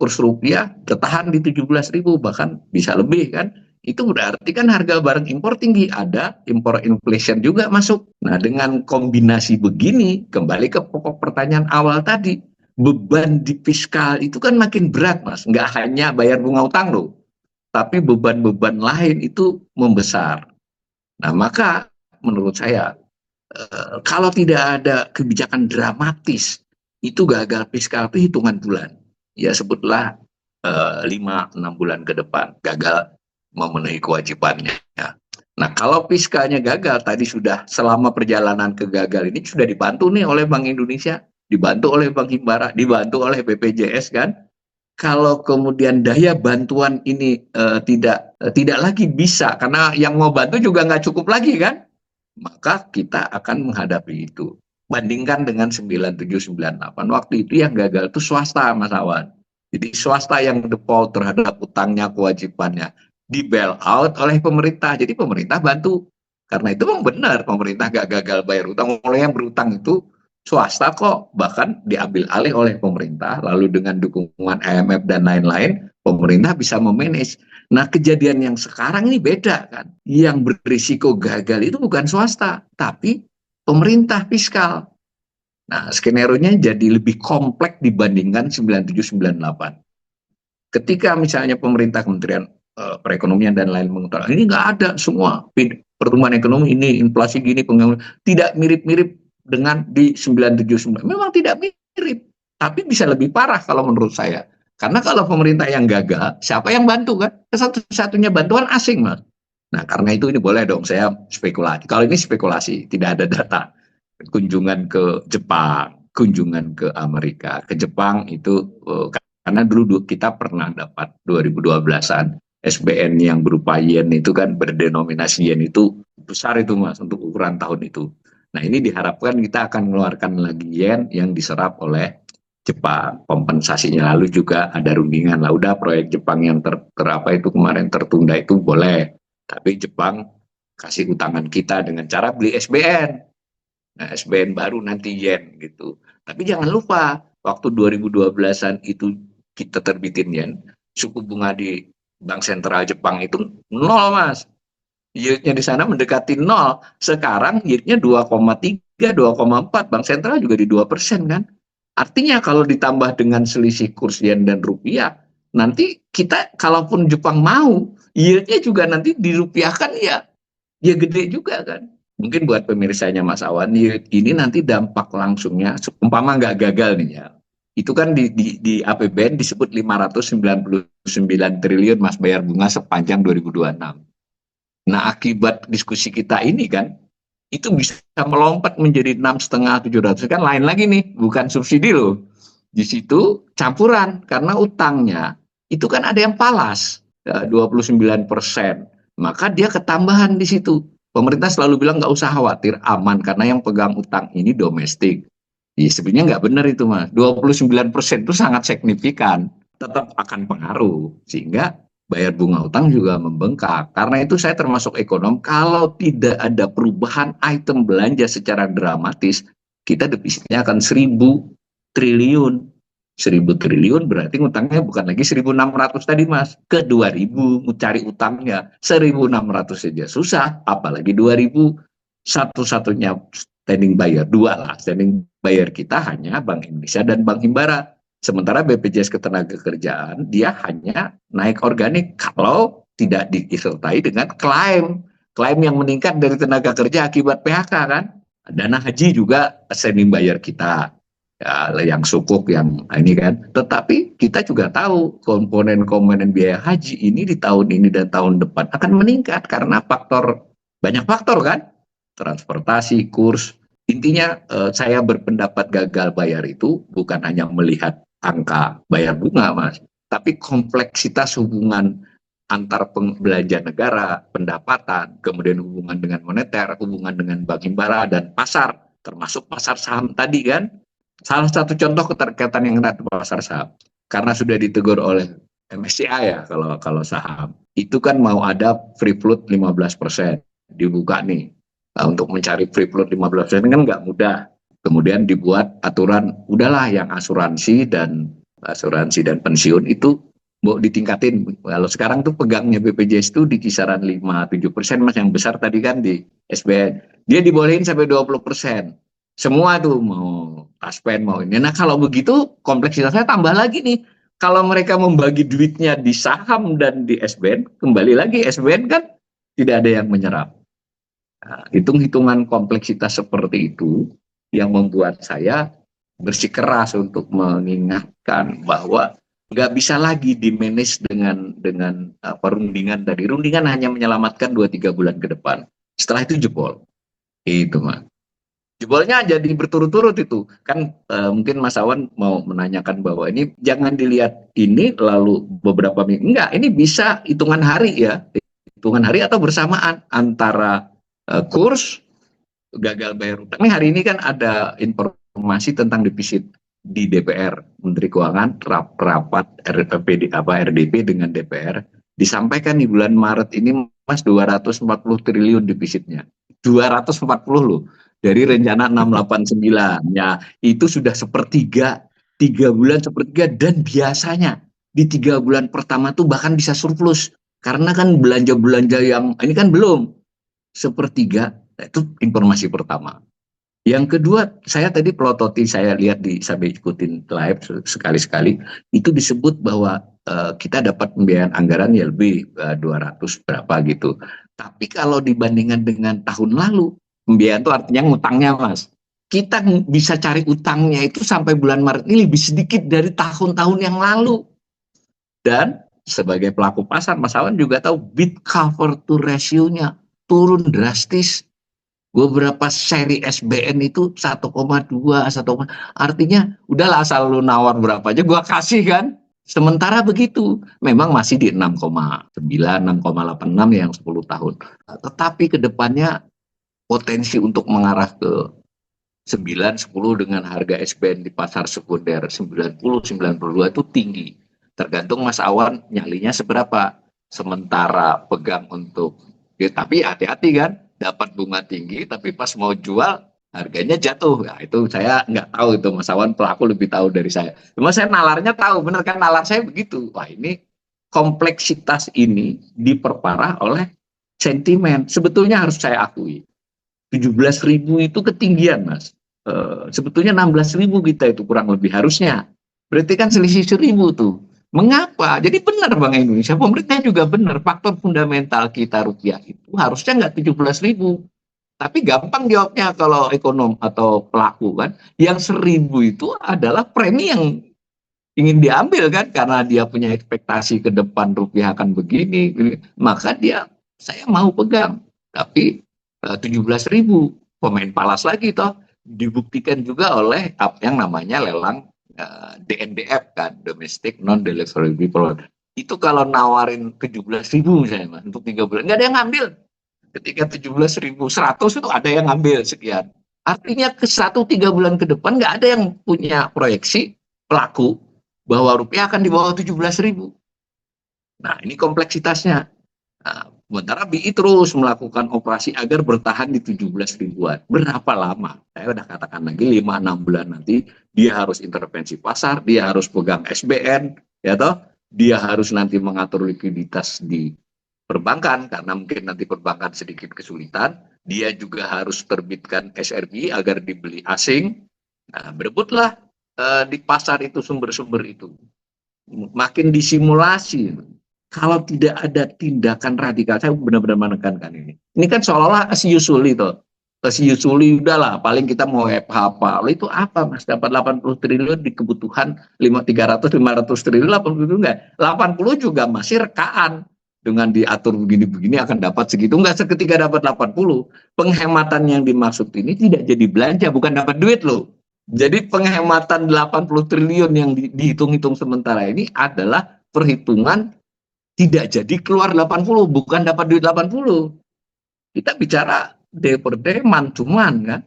kurs rupiah tertahan di 17.000 bahkan bisa lebih kan, itu berarti kan harga barang impor tinggi, ada impor inflation juga masuk. Nah, dengan kombinasi begini, kembali ke pokok pertanyaan awal tadi, beban di fiskal itu kan makin berat, Mas. Nggak hanya bayar bunga utang loh, tapi beban-beban lain itu membesar. Nah, maka menurut saya, kalau tidak ada kebijakan dramatis, itu gagal fiskal itu hitungan bulan. Ya sebutlah 5-6 bulan ke depan gagal memenuhi kewajibannya. Nah, kalau fiskalnya gagal, tadi sudah selama perjalanan kegagal ini sudah dibantu nih oleh Bank Indonesia, dibantu oleh Bank Himbara, dibantu oleh BPJS kan. Kalau kemudian daya bantuan ini tidak lagi bisa, karena yang mau bantu juga nggak cukup lagi kan, maka kita akan menghadapi itu. Bandingkan dengan 9798, waktu itu yang gagal itu swasta, Mas Awan. Jadi swasta yang default terhadap utangnya, kewajibannya, di bail out oleh pemerintah. Jadi pemerintah bantu. Karena itu memang benar, pemerintah gak gagal bayar utang. Oleh yang berutang itu swasta kok, bahkan diambil alih oleh pemerintah, lalu dengan dukungan IMF dan lain-lain, pemerintah bisa memanage. Nah, kejadian yang sekarang ini beda kan. Yang berisiko gagal itu bukan swasta, tapi pemerintah fiskal. Nah, skenario-nya jadi lebih kompleks dibandingkan 9798. Ketika misalnya pemerintah, Kementerian Perekonomian dan lain mengatakan ini nggak ada semua pertumbuhan ekonomi ini, inflasi gini, tidak mirip-mirip dengan di 979. Memang tidak mirip, tapi bisa lebih parah kalau menurut saya. Karena kalau pemerintah yang gagal, siapa yang bantu kan? Satu-satunya bantuan asing, Mas. Nah, karena itu ini boleh dong saya spekulasi. Kalau ini spekulasi, tidak ada data. Kunjungan ke Jepang, kunjungan ke Amerika, ke Jepang itu karena dulu kita pernah dapat 2012-an SBN yang berupa yen itu kan berdenominasi yen itu besar itu Mas untuk ukuran tahun itu. Nah, ini diharapkan kita akan mengeluarkan lagi yen yang diserap oleh Jepang. Kompensasinya lalu juga ada rundingan lah. Udah proyek Jepang yang apa itu kemarin tertunda itu boleh. Tapi Jepang kasih utangan kita dengan cara beli SBN. Nah, SBN baru nanti yen gitu. Tapi jangan lupa waktu 2012-an itu kita terbitin yen, suku bunga di Bank Sentral Jepang itu nol, Mas. Yield-nya di sana mendekati nol. Sekarang yield-nya 2,3, 2,4. Bank Sentral juga di 2% kan. Artinya kalau ditambah dengan selisih kurs yen dan rupiah, nanti kita kalaupun Jepang mau, yield-nya juga nanti dirupiahkan ya gede juga kan. Mungkin buat pemirsanya Mas Awan, yield ini nanti dampak langsungnya, umpama nggak gagal nih ya, itu kan di APBN disebut 599 triliun Mas bayar bunga sepanjang 2026. Nah, akibat diskusi kita ini kan, itu bisa melompat menjadi 6,5-700 kan lain lagi nih, bukan subsidi loh. Di situ campuran karena utangnya itu kan ada yang palas 29%, maka dia ketambahan di situ. Pemerintah selalu bilang nggak usah khawatir, aman karena yang pegang utang ini domestik. Ya, sebenarnya nggak benar itu Mas. 29% itu sangat signifikan, tetap akan pengaruh sehingga bayar bunga utang juga membengkak. Karena itu saya termasuk ekonom, kalau tidak ada perubahan item belanja secara dramatis, kita defisitnya akan 1.000 triliun. 1.000 triliun berarti utangnya bukan lagi 1.600 tadi Mas, ke 2.000 cari utangnya 1.600 saja susah, apalagi 2.000. Satu-satunya standing buyer, dua lah standing buyer kita hanya Bank Indonesia dan Bank Himbara. Sementara BPJS Ketenagakerjaan dia hanya naik organik kalau tidak disertai dengan klaim yang meningkat dari tenaga kerja akibat PHK kan. Dana haji juga standing buyer kita. ya, yang sukuk, yang ini kan. Tetapi kita juga tahu komponen-komponen biaya haji ini di tahun ini dan tahun depan akan meningkat karena banyak faktor kan, transportasi, kurs. Intinya saya berpendapat gagal bayar itu bukan hanya melihat angka bayar bunga, Mas, tapi kompleksitas hubungan antar belanja negara, pendapatan, kemudian hubungan dengan moneter, hubungan dengan bank himbara dan pasar, termasuk pasar saham tadi kan. Salah satu contoh keterkaitan yang erat pasar saham, karena sudah ditegur oleh MSCI ya, kalau saham itu kan mau ada free float 15% dibuka nih. Nah, untuk mencari free float 15% kan nggak mudah. Kemudian dibuat aturan, udahlah yang asuransi dan pensiun itu mau ditingkatin. Kalau sekarang tuh pegangnya BPJS itu di kisaran 5-7%, Mas, yang besar tadi kan di SBN. Dia dibolehin sampai 20%. Semua tuh mau taspen mau ini. Nah, kalau begitu kompleksitasnya tambah lagi nih. Kalau mereka membagi duitnya di saham dan di SBN, kembali lagi SBN kan tidak ada yang menyerap. Nah, hitung-hitungan kompleksitas seperti itu yang membuat saya bersikeras untuk mengingatkan bahwa nggak bisa lagi di-manage dengan perundingan tadi. Rundingan hanya menyelamatkan 2-3 bulan ke depan. Setelah itu jebol. Itu, Mas. Jebolnya jadi berturut-turut itu kan. Mungkin Mas Awan mau menanyakan bahwa ini jangan dilihat ini lalu beberapa minggu, enggak, ini bisa hitungan hari ya, hitungan hari atau bersamaan antara kurs gagal bayar utang. Ini hari ini kan ada informasi tentang defisit di DPR, Menteri Keuangan rapat RDP dengan DPR, disampaikan di bulan Maret ini, Mas, 240 triliun defisitnya. 240 loh. Dari rencana 689, ya itu sudah sepertiga, 3 bulan sepertiga, dan biasanya di 3 bulan pertama tuh bahkan bisa surplus karena kan belanja-belanja yang ini kan belum sepertiga. Itu informasi pertama. Yang kedua, saya tadi pelototi, saya lihat sampai ikutin live sekali-sekali, itu disebut bahwa kita dapat pembiayaan anggaran ya lebih 200 berapa gitu. Tapi kalau dibandingkan dengan tahun lalu, pembiayaan itu artinya ngutangnya, Mas. Kita bisa cari utangnya itu sampai bulan Maret ini lebih sedikit dari tahun-tahun yang lalu. Dan sebagai pelaku pasar, Mas Awan juga tahu bid cover to ratio-nya turun drastis. Beberapa seri SBN itu 1,2, 1, artinya udahlah asal lu nawar berapa aja gua kasih kan. Sementara begitu, memang masih di 6,9, 6,86 yang 10 tahun. Tetapi ke depannya potensi untuk mengarah ke 9, 10 dengan harga SBN di pasar sekunder 90, 92 itu tinggi. Tergantung Mas Awan nyalinya seberapa. Sementara pegang untuk, ya, tapi hati-hati kan, dapat bunga tinggi tapi pas mau jual harganya jatuh. Nah, itu saya nggak tahu, itu Mas Awan pelaku lebih tahu dari saya. Cuma saya nalarnya tahu, bener kan, nalar saya begitu. Wah, ini kompleksitas ini diperparah oleh sentimen. Sebetulnya harus saya akui, 17.000 itu ketinggian, Mas. Sebetulnya 16.000 kita itu kurang lebih harusnya. Berarti kan selisih 1.000 tuh. Mengapa? Jadi benar Bank Indonesia, pemerintah juga benar. Faktor fundamental kita rupiah itu harusnya nggak 17.000. Tapi gampang jawabnya kalau ekonom atau pelaku kan. Yang 1.000 itu adalah premi yang ingin diambil kan. Karena dia punya ekspektasi ke depan rupiah akan begini. Maka saya mau pegang. Tapi 17.000, pemain palas lagi toh. Dibuktikan juga oleh yang namanya lelang DNDF kan, domestic non deliverable product. Itu kalau nawarin 17.000 misalnya, Mas, untuk 3 bulan nggak ada yang ngambil. Ketika 17.100 itu ada yang ngambil sekian. Artinya ke 3 bulan ke depan nggak ada yang punya proyeksi pelaku bahwa rupiah akan di bawah 17.000. Nah, ini kompleksitasnya. Nah, sementara BI terus melakukan operasi agar bertahan di 17.000-an. Berapa lama? Saya udah katakan lagi 5-6 bulan nanti dia harus intervensi pasar, dia harus pegang SBN, ya toh, dia harus nanti mengatur likuiditas di perbankan karena mungkin nanti perbankan sedikit kesulitan, dia juga harus terbitkan SRB agar dibeli asing. Nah, berebutlah di pasar itu sumber-sumber itu. Makin disimulasi. Kalau tidak ada tindakan radikal, saya benar-benar menekankan ini. Ini kan seolah-olah as usual itu. Yusuli udahlah, paling kita mau FH apa. Lalu itu apa Mas? Dapat 80 triliun di kebutuhan 300 500 triliun 80 triliun enggak? 80 juga masih rekaan. Dengan diatur begini-begini akan dapat segitu. Enggak seketika dapat 80. Penghematan yang dimaksud ini tidak jadi belanja, bukan dapat duit loh. Jadi penghematan 80 triliun yang dihitung-hitung sementara ini adalah perhitungan tidak jadi keluar 80, bukan dapat duit 80. Kita bicara day per day, man to man kan.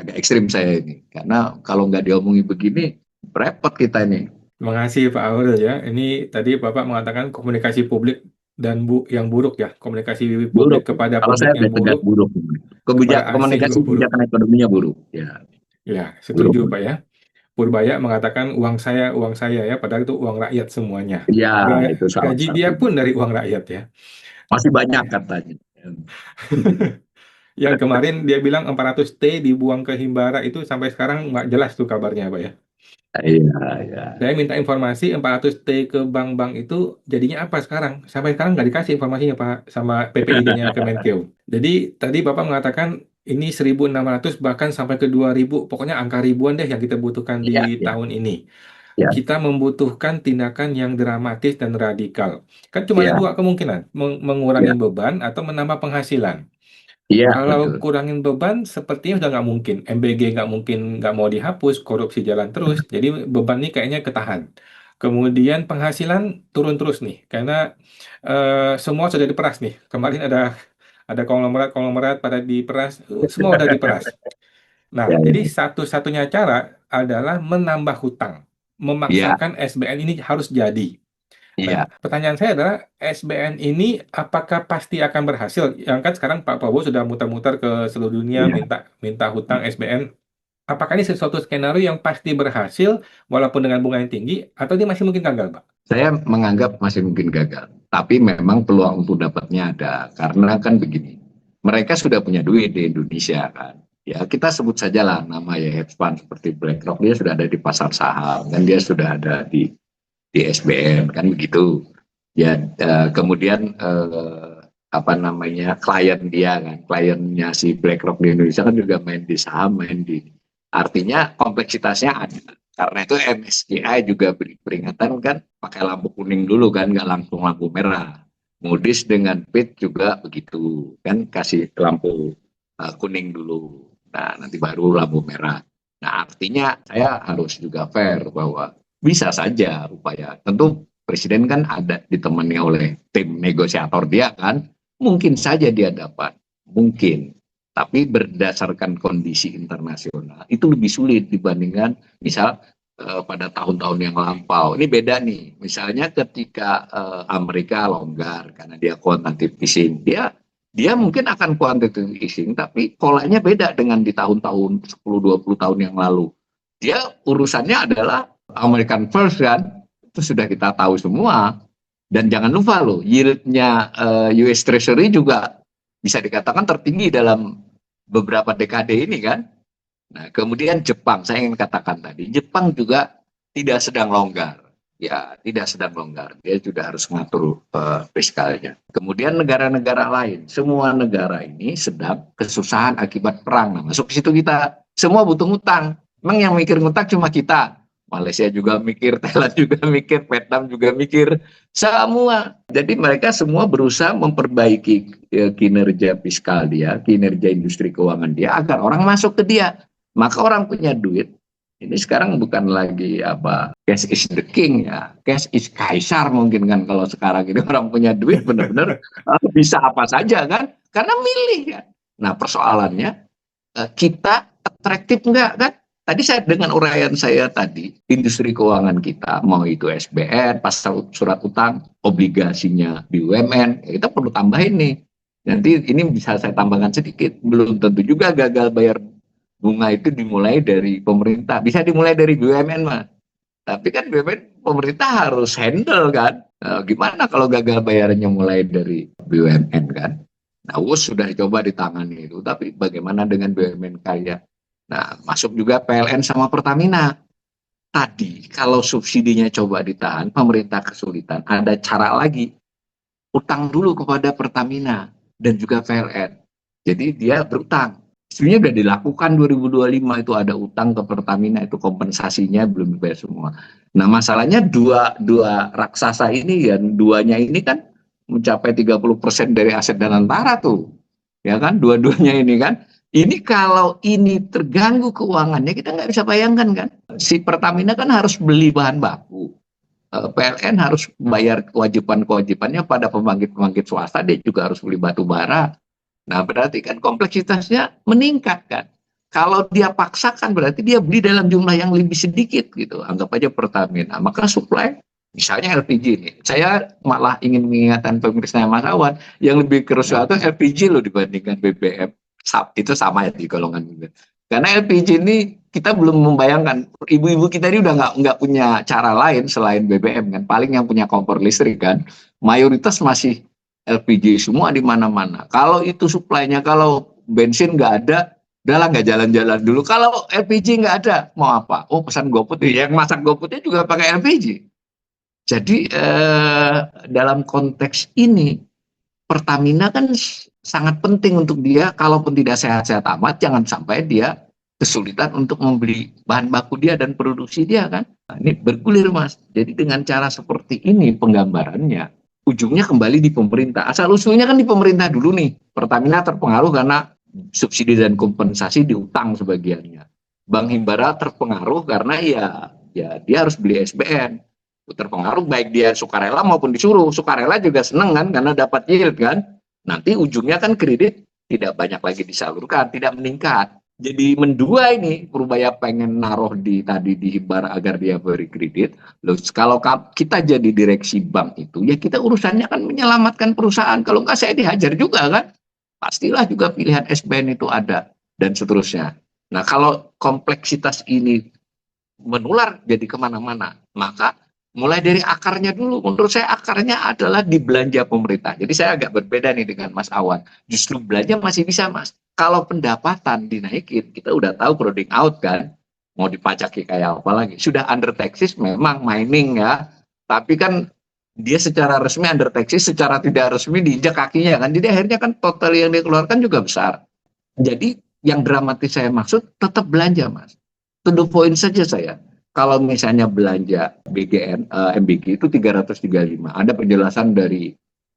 Agak ekstrim saya ini. Karena kalau nggak diomongin begini, repot kita ini. Terima kasih Pak Aurel ya. Ini tadi Bapak mengatakan komunikasi publik dan yang buruk ya, komunikasi publik Buruk. kepada Kalau publik saya yang tegas buruk, buruk. kepada asing Komunikasi juga buruk. kebijakan ekonominya buruk. Ya, Ya, setuju buruk. Pak ya. Purbaya mengatakan uang saya ya, padahal itu uang rakyat semuanya. Ya, itu salah Gaji dia satu. pun dari uang rakyat ya. Masih banyak katanya. Yang kemarin dia bilang 400 T dibuang ke Himbara itu sampai sekarang nggak jelas tuh kabarnya Pak ya. Iya, iya. Saya minta informasi 400 T ke bank-bank itu jadinya apa sekarang? Sampai sekarang nggak dikasih informasinya Pak sama PPID-nya Kemenkeu. Jadi tadi Bapak mengatakan ini 1.600 bahkan sampai ke 2.000, pokoknya angka ribuan deh yang kita butuhkan di Iya, iya. tahun ini. Iya, Kita membutuhkan tindakan yang dramatis dan radikal. Kan cuma ada iya, dua kemungkinan, mengurangi iya. beban atau menambah penghasilan. Iya, Kalau betul. kurangin beban, sepertinya udah nggak mungkin. MBG nggak mungkin nggak mau dihapus, korupsi jalan terus. Jadi beban ini kayaknya ketahan. Kemudian penghasilan turun terus nih, karena semua sudah diperas nih. Kemarin ada konglomerat pada diperas, semua udah diperas. Nah, Iya, jadi iya. satu-satunya cara adalah menambah hutang, Iya, memaksakan SBN ini harus jadi. Nah, iya. pertanyaan saya adalah SBN ini apakah pasti akan berhasil? Yang kan sekarang Pak Prabowo sudah muter-muter ke seluruh dunia Iya. minta minta hutang SBN. Apakah ini sesuatu skenario yang pasti berhasil walaupun dengan bunga yang tinggi atau dia masih mungkin gagal, Pak? Saya menganggap masih mungkin gagal, tapi memang peluang untuk dapatnya ada. Karena kan begini, mereka sudah punya duit di Indonesia kan. Ya kita sebut saja lah nama ya hedge fund seperti BlackRock, dia sudah ada di pasar saham dan dia sudah ada di SBN kan begitu. Ya kemudian apa namanya klien dia kan, kliennya si BlackRock di Indonesia kan juga main di saham, main di, artinya kompleksitasnya ada. Karena itu MSCI juga beri peringatan kan, pakai lampu kuning dulu kan, nggak langsung lampu merah. Moody's dengan Fitch juga begitu kan, kasih lampu kuning dulu. Nah nanti baru lampu merah. Nah artinya saya harus juga fair bahwa bisa saja upaya. Tentu presiden kan ada ditemani oleh tim negosiator dia kan, mungkin saja dia dapat, mungkin. Tapi berdasarkan kondisi internasional itu lebih sulit dibandingkan misal pada tahun-tahun yang lampau. Ini beda nih. Misalnya ketika Amerika longgar karena dia quantitative easing, dia mungkin akan quantitative easing, tapi polanya beda dengan di tahun-tahun 10-20 tahun yang lalu. Dia urusannya adalah American first kan, itu sudah kita tahu semua. Dan jangan lupa loh, yieldnya US Treasury juga bisa dikatakan tertinggi dalam beberapa dekade ini kan. Nah, kemudian Jepang, saya ingin katakan tadi, Jepang juga tidak sedang longgar. Ya, tidak sedang longgar. Dia juga harus mengatur fiskalnya. Kemudian negara-negara lain, semua negara ini sedang kesusahan akibat perang. Nah, masuk ke situ kita, semua butuh ngutang. Memang yang mikir ngutang cuma kita. Malaysia juga mikir, Thailand juga mikir, Vietnam juga mikir, semua. Jadi mereka semua berusaha memperbaiki kinerja fiskal dia, kinerja industri keuangan dia, agar orang masuk ke dia. Maka orang punya duit, ini sekarang bukan lagi apa, cash is the king ya, cash is kaisar mungkin kan kalau sekarang ini orang punya duit benar-benar bisa apa saja kan, karena milih kan. Nah persoalannya kita atraktif enggak kan? Tadi saya dengan uraian saya tadi, industri keuangan kita, mau itu SBN, pasar surat utang, obligasinya BUMN, ya kita perlu tambahin nih. Nanti ini bisa saya tambahkan sedikit, belum tentu juga gagal bayar bunga itu dimulai dari pemerintah, bisa dimulai dari BUMN mah. Tapi kan BUMN pemerintah harus handle kan. Gimana kalau gagal bayarnya mulai dari BUMN kan? Nah, WUS sudah coba ditangani itu, tapi bagaimana dengan BUMN kaya? Nah, masuk juga PLN sama Pertamina. Tadi kalau subsidinya coba ditahan, pemerintah kesulitan, ada cara lagi. Utang dulu kepada Pertamina dan juga PLN. Jadi dia berutang. Sebenarnya udah dilakukan 2025 itu ada utang ke Pertamina itu kompensasinya belum dibayar semua. Nah masalahnya dua raksasa ini dan duanya ini kan mencapai 30% dari aset dan antara tuh, ya kan dua-duanya ini kan. Ini kalau ini terganggu keuangannya kita nggak bisa bayangkan kan. Si Pertamina kan harus beli bahan baku. PLN harus bayar kewajiban-kewajibannya pada pembangkit-pembangkit swasta, dia juga harus beli batu bara. Nah, berarti kan kompleksitasnya meningkat kan. Kalau dia paksakan berarti dia beli dalam jumlah yang lebih sedikit gitu. Anggap aja Pertamina. Maka supply misalnya LPG ini. Saya malah ingin mengingatkan pemirsa Mas Awan yang lebih kerusuhan itu LPG loh dibandingkan BBM. Itu sama ya di golongan itu. Karena LPG ini kita belum membayangkan, ibu-ibu kita ini udah nggak punya cara lain selain BBM kan. Paling yang punya kompor listrik kan. Mayoritas masih LPG semua di mana-mana. Kalau itu suplainya, kalau bensin nggak ada, udahlah nggak jalan-jalan dulu. Kalau LPG nggak ada, mau apa? Oh pesan GoFood, yang masak GoFoodnya juga pakai LPG. Jadi dalam konteks ini Pertamina kan sangat penting untuk dia, kalaupun tidak sehat-sehat amat, jangan sampai dia kesulitan untuk membeli bahan baku dia dan produksi dia kan. Nah, ini bergulir Mas. Jadi dengan cara seperti ini penggambarannya, ujungnya kembali di pemerintah. Asal usulnya kan di pemerintah dulu nih. Pertamina terpengaruh karena subsidi dan kompensasi diutang sebagiannya. Bank Himbara terpengaruh karena ya dia harus beli SBN. Terpengaruh baik dia sukarela maupun disuruh. Sukarela juga seneng kan karena dapat yield kan. Nanti ujungnya kan kredit tidak banyak lagi disalurkan, tidak meningkat. Jadi mendua ini Purbaya pengen naruh di tadi di Himbara agar dia beri kredit. Loh, kalau kita jadi direksi bank itu ya kita urusannya kan menyelamatkan perusahaan. Kalau enggak saya dihajar juga kan. Pastilah juga pilihan SBN itu ada dan seterusnya. Nah kalau kompleksitas ini menular jadi kemana-mana, maka mulai dari akarnya dulu. Menurut saya akarnya adalah di belanja pemerintah. Jadi saya agak berbeda nih dengan Mas Awan. Justru belanja masih bisa Mas. Kalau pendapatan dinaikin, kita udah tahu crowding out kan. Mau dipajaki kayak apa lagi. Sudah under taxes memang mining ya. Tapi kan dia secara resmi under taxes, secara tidak resmi diinjak kakinya kan. Jadi akhirnya kan total yang dikeluarkan juga besar. Jadi yang dramatis saya maksud tetap belanja Mas. To the point saja saya. Kalau misalnya belanja BGN, MBG itu 335. Ada penjelasan dari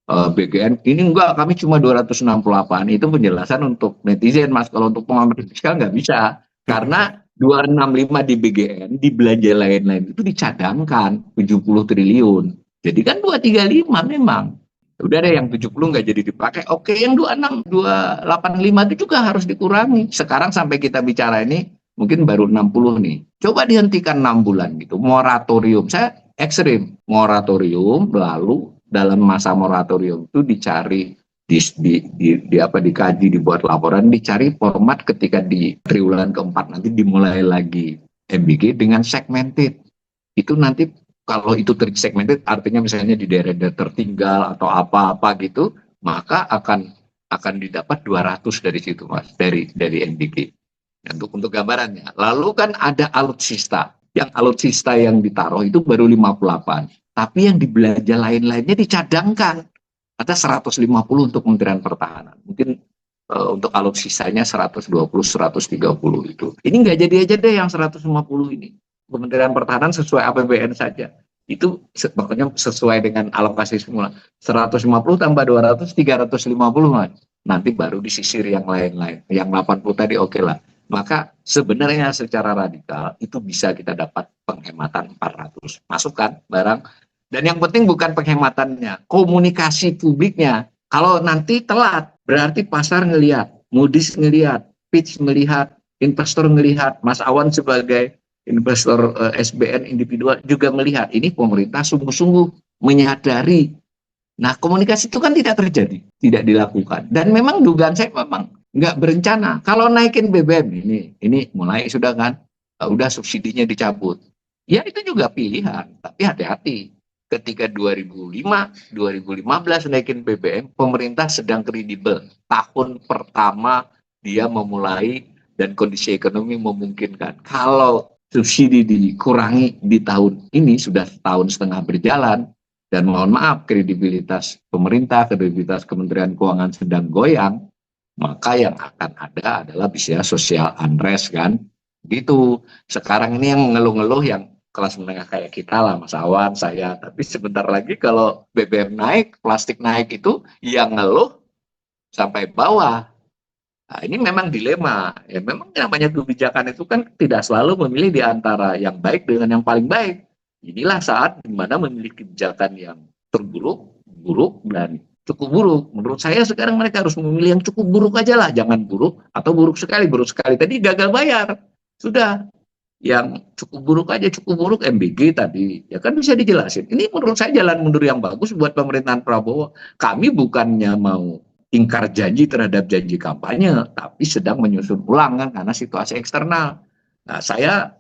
BGN, ini enggak, kami cuma 268. Itu penjelasan untuk netizen, Mas. Kalau untuk pengamat fiskal nggak bisa. Karena 265 di BGN, di belanja lain-lain itu dicadangkan 70 triliun. Jadi kan 235 memang. Udah deh yang 70 nggak jadi dipakai. Oke, yang 26, 285 itu juga harus dikurangi. Sekarang sampai kita bicara ini, mungkin baru 60 nih. Coba dihentikan 6 bulan gitu. Moratorium. Saya ekstrim. Moratorium lalu dalam masa moratorium itu dicari dikaji, dibuat laporan, dicari format ketika di triwulan keempat nanti dimulai lagi MBG dengan segmented. Itu nanti kalau itu tersegmented artinya misalnya di daerah-daerah tertinggal atau apa-apa gitu, maka akan didapat 200 dari situ Mas, dari MBG. Untuk gambarannya. Lalu kan ada alutsista. Yang alutsista yang ditaruh itu baru 58. Tapi yang dibelanja lain-lainnya dicadangkan. Ada 150 untuk Kementerian Pertahanan. Mungkin untuk alutsistanya 120, 130 itu. Ini nggak jadi aja deh yang 150 ini. Kementerian Pertahanan sesuai APBN saja. Itu makanya sesuai dengan alokasi semula. 150 tambah 200, 350 Mas. Nanti baru disisir yang lain-lain. Yang 80 tadi oke lah. Maka sebenarnya secara radikal itu bisa kita dapat penghematan 400. Masukkan barang. Dan yang penting bukan penghematannya, komunikasi publiknya. Kalau nanti telat, berarti pasar ngelihat, Moody's ngelihat, Fitch melihat, investor ngelihat, Mas Awan sebagai investor SBN individual juga melihat. Ini pemerintah sungguh-sungguh menyadari. Nah, komunikasi itu kan tidak terjadi, tidak dilakukan. Dan memang dugaan saya memang nggak berencana. Kalau naikin BBM ini mulai sudah kan, udah subsidinya dicabut. Ya itu juga pilihan, tapi hati-hati. Ketika 2015 naikin BBM, pemerintah sedang kredibel. Tahun pertama dia memulai dan kondisi ekonomi memungkinkan. Kalau subsidi dikurangi di tahun ini sudah setahun setengah berjalan, dan mohon maaf kredibilitas pemerintah, kredibilitas Kementerian Keuangan sedang goyang, maka yang akan ada adalah bisa social unrest kan. Gitu. Sekarang ini yang ngeluh-ngeluh yang kelas menengah kayak kita lah, Mas Awan, saya. Tapi sebentar lagi kalau BBM naik, plastik naik itu yang ngeluh sampai bawah. Nah, ini memang dilema. Ya, memang namanya kebijakan itu kan tidak selalu memilih di antara yang baik dengan yang paling baik. Inilah saat di mana memilih kebijakan yang terburuk, buruk, dan cukup buruk. Menurut saya sekarang mereka harus memilih yang cukup buruk aja lah. Jangan buruk atau buruk sekali. Buruk sekali tadi gagal bayar. Sudah. Yang cukup buruk aja, cukup buruk MBG tadi. Ya kan bisa dijelasin. Ini menurut saya jalan mundur yang bagus buat pemerintahan Prabowo. Kami bukannya mau ingkar janji terhadap janji kampanye, tapi sedang menyusun ulang kan karena situasi eksternal. Nah, saya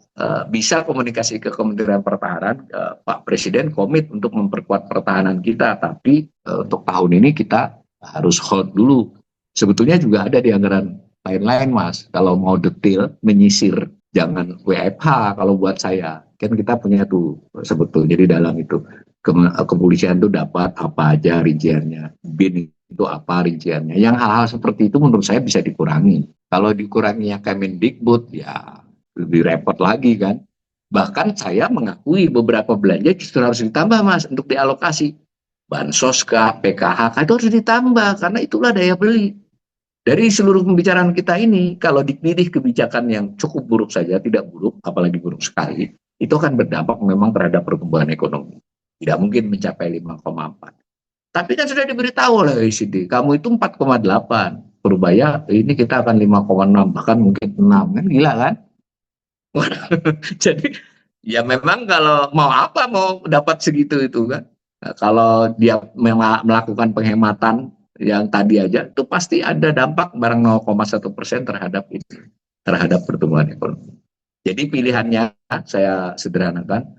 bisa komunikasi ke Kementerian Pertahanan, Pak Presiden komit untuk memperkuat pertahanan kita, tapi untuk tahun ini kita harus hold dulu. Sebetulnya juga ada di anggaran lain-lain, Mas. Kalau mau detail, menyisir, jangan WFH kalau buat saya. Kan kita punya tuh sebetulnya di dalam itu. Kepolisian tuh dapat apa aja rinciannya. BIN itu apa rinciannya. Yang hal-hal seperti itu menurut saya bisa dikurangi. Kalau dikuranginya Kemendikbud, ya lebih repot lagi kan. Bahkan saya mengakui beberapa belanja justru harus ditambah, Mas, untuk dialokasi. Bansos kah, PKH kah, itu harus ditambah karena itulah daya beli. Dari seluruh pembicaraan kita ini, kalau dipilih kebijakan yang cukup buruk saja, tidak buruk, apalagi buruk sekali, itu akan berdampak memang terhadap pertumbuhan ekonomi. Tidak mungkin mencapai 5,4. Tapi kan sudah diberitahu oleh OECD, kamu itu 4,8. Perbaya, ini kita akan 5,6, bahkan mungkin 6. Kan gila kan? Jadi, ya memang kalau mau apa, mau dapat segitu itu kan. Nah, kalau dia melakukan penghematan yang tadi aja, itu pasti ada dampak barang 0,1% terhadap itu, terhadap pertumbuhan ekonomi. Jadi pilihannya, saya sederhanakan,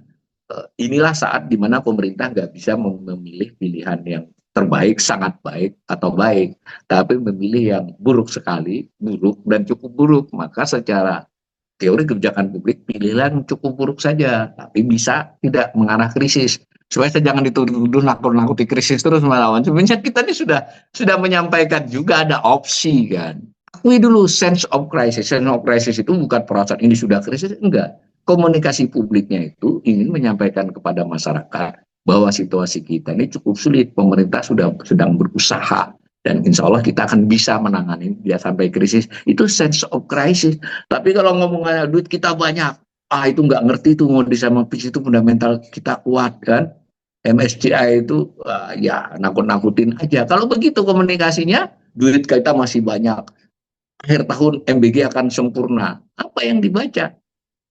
inilah saat di mana pemerintah nggak bisa memilih pilihan yang terbaik, sangat baik, atau baik, tapi memilih yang buruk sekali, buruk, dan cukup buruk. Maka secara teori kebijakan publik, pilihlah yang cukup buruk saja, tapi bisa tidak mengarah krisis. Supaya jangan dituduh nakut-nakuti krisis terus melawan. Sebenarnya kita ini sudah menyampaikan juga ada opsi kan. Akui dulu sense of crisis. Sense of crisis itu bukan perasaan ini sudah krisis, enggak. Komunikasi publiknya itu ingin menyampaikan kepada masyarakat bahwa situasi kita ini cukup sulit. Pemerintah sudah sedang berusaha dan insya Allah kita akan bisa menangani dia sampai krisis. Itu sense of crisis. Tapi kalau ngomongnya duit kita banyak, itu nggak ngerti tuh modis sama pitch itu fundamental kita kuat kan. MSCI itu ya nakut-nakutin aja. Kalau begitu komunikasinya, duit kita masih banyak. Akhir tahun MBG akan sempurna. Apa yang dibaca?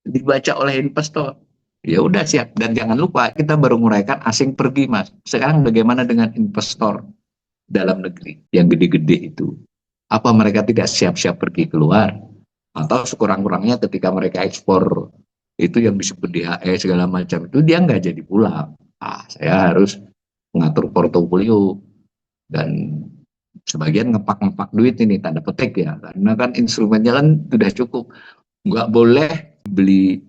Dibaca oleh investor. Ya udah siap. Dan jangan lupa kita baru nguraikan asing pergi, Mas. Sekarang bagaimana dengan investor dalam negeri yang gede-gede itu? Apa mereka tidak siap-siap pergi keluar? Atau sekurang-kurangnya ketika mereka ekspor itu yang disebut DHE segala macam itu dia nggak jadi pulang. Saya harus mengatur portofolio dan sebagian ngepak-ngepak duit ini tanda petik ya, karena kan instrumennya kan sudah cukup. Nggak boleh beli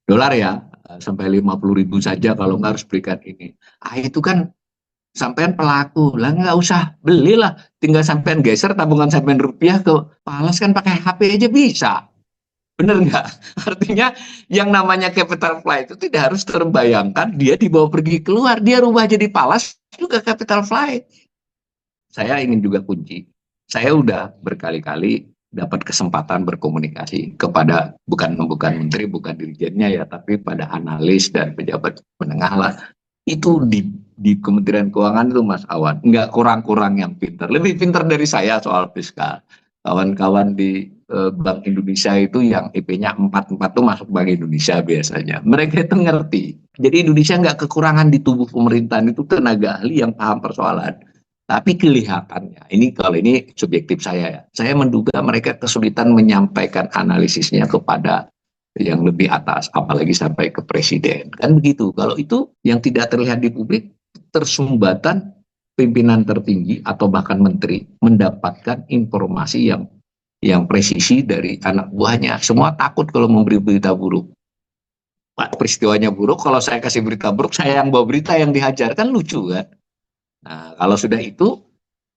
dolar ya sampai 50.000 saja, kalau nggak harus berikan ini. Itu kan sampean pelaku lah, nggak usah belilah, tinggal sampean geser tabungan sampean rupiah ke falas kan pakai HP aja bisa. Bener nggak? Artinya yang namanya capital flight itu tidak harus terbayangkan dia dibawa pergi keluar, dia rubah jadi falas juga capital flight. Saya ingin juga kunci. Saya udah berkali-kali dapat kesempatan berkomunikasi kepada bukan menteri, bukan dirjennya ya, tapi pada analis dan pejabat menengah lah. Itu di Kementerian Keuangan itu, Mas Awan, nggak kurang-kurang yang pintar, lebih pintar dari saya soal fiskal. Kawan-kawan di Bank Indonesia itu yang IP-nya 44 tuh masuk Bank Indonesia biasanya. Mereka itu ngerti. Jadi Indonesia nggak kekurangan di tubuh pemerintahan itu tenaga ahli yang paham persoalan. Tapi kelihatannya, ini subjektif saya menduga mereka kesulitan menyampaikan analisisnya kepada yang lebih atas, apalagi sampai ke presiden. Kan begitu. Kalau itu yang tidak terlihat di publik, tersumbatan pimpinan tertinggi atau bahkan menteri mendapatkan informasi yang presisi dari anak buahnya. Semua takut kalau memberi berita buruk. Pak, peristiwanya buruk, kalau saya kasih berita buruk, saya yang bawa berita yang dihajar, kan lucu kan? Nah, kalau sudah itu,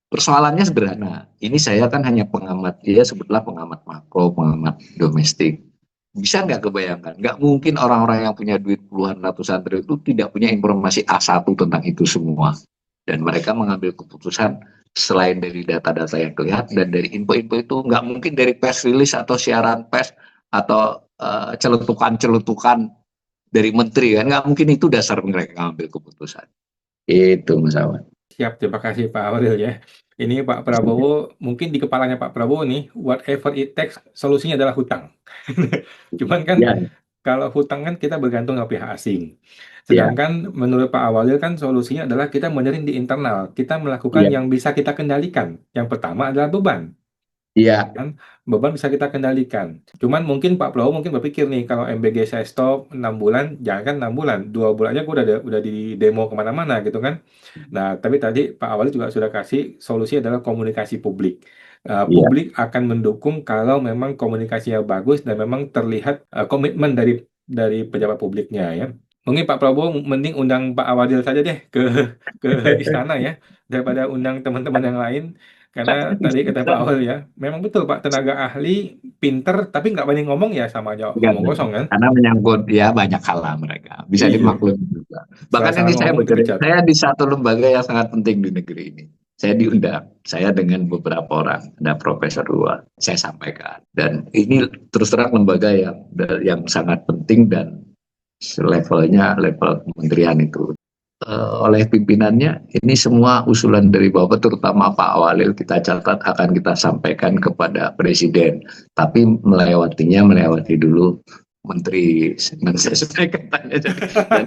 Persoalannya sederhana. Ini saya kan hanya pengamat, ya sebutlah pengamat makro, pengamat domestik. Bisa nggak kebayangkan? Nggak mungkin orang-orang yang punya duit puluhan ratusan triliun itu tidak punya informasi A1 tentang itu semua. Dan mereka mengambil keputusan selain dari data-data yang kelihatan dan dari info-info itu nggak mungkin dari press release atau siaran pers atau celetukan-celetukan dari menteri kan nggak mungkin itu dasar mereka mengambil keputusan. Itu Mas Awan. Siap, terima kasih Pak Aurel ya. Ini Pak Prabowo, mungkin di kepalanya Pak Prabowo nih, whatever it takes, solusinya adalah hutang. Cuman kan, Ya, kalau hutang kan kita bergantung sama pihak asing. ya, Sedangkan menurut Pak Awalil kan solusinya adalah kita benerin di internal. Kita melakukan ya, yang bisa kita kendalikan. Yang pertama adalah beban. ya, Kan beban bisa kita kendalikan. Cuman mungkin Pak Prabowo mungkin berpikir nih kalau MBG saya stop 6 bulan, jangan kan 6 bulan, 2 bulan aja gue udah di demo kemana-mana gitu kan. Nah, tapi tadi Pak Awali juga sudah kasih solusi adalah komunikasi publik. ya. Publik akan mendukung kalau memang komunikasinya bagus dan memang terlihat komitmen dari pejabat publiknya ya. Mungkin Pak Prabowo mending undang Pak Awadil saja deh ke istana ya daripada undang teman-teman yang lain. Karena tadi kata Pak Awal ya, memang betul Pak tenaga ahli pinter tapi nggak berani ngomong ya sama aja Enggak, ngomong kosong kan? karena menyangkut ya banyak hal lah mereka. Bisa Iya, dimaklumi juga. Bahkan salah-salah ini saya ngomong bocorin, dipecat. saya di satu lembaga yang sangat penting di negeri ini. Saya diundang, saya dengan beberapa orang, ada profesor dua, saya sampaikan. Dan ini terus terang lembaga yang sangat penting dan levelnya level kementerian itu. Oleh pimpinannya, ini semua usulan dari Bapak, terutama Pak Walil, kita catat akan kita sampaikan kepada Presiden. Tapi melewati dulu Menteri Menteri katanya. Dan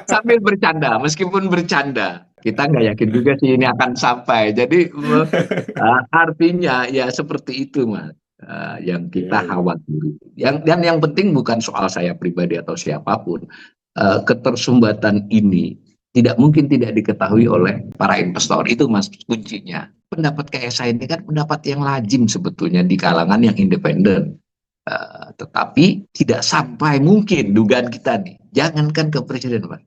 sambil bercanda, meskipun bercanda, kita nggak yakin juga sih ini akan sampai. Jadi artinya ya seperti itu, Mas. Yang Iya, kita iya. khawatir. Dan yang penting bukan soal saya pribadi atau siapapun. Ketersumbatan ini tidak mungkin tidak diketahui oleh para investor. Itu Mas kuncinya. Pendapat kayak saya ini kan pendapat yang lazim sebetulnya di kalangan yang independen. Tetapi tidak sampai mungkin dugaan kita nih. Jangankan ke presiden, Pak.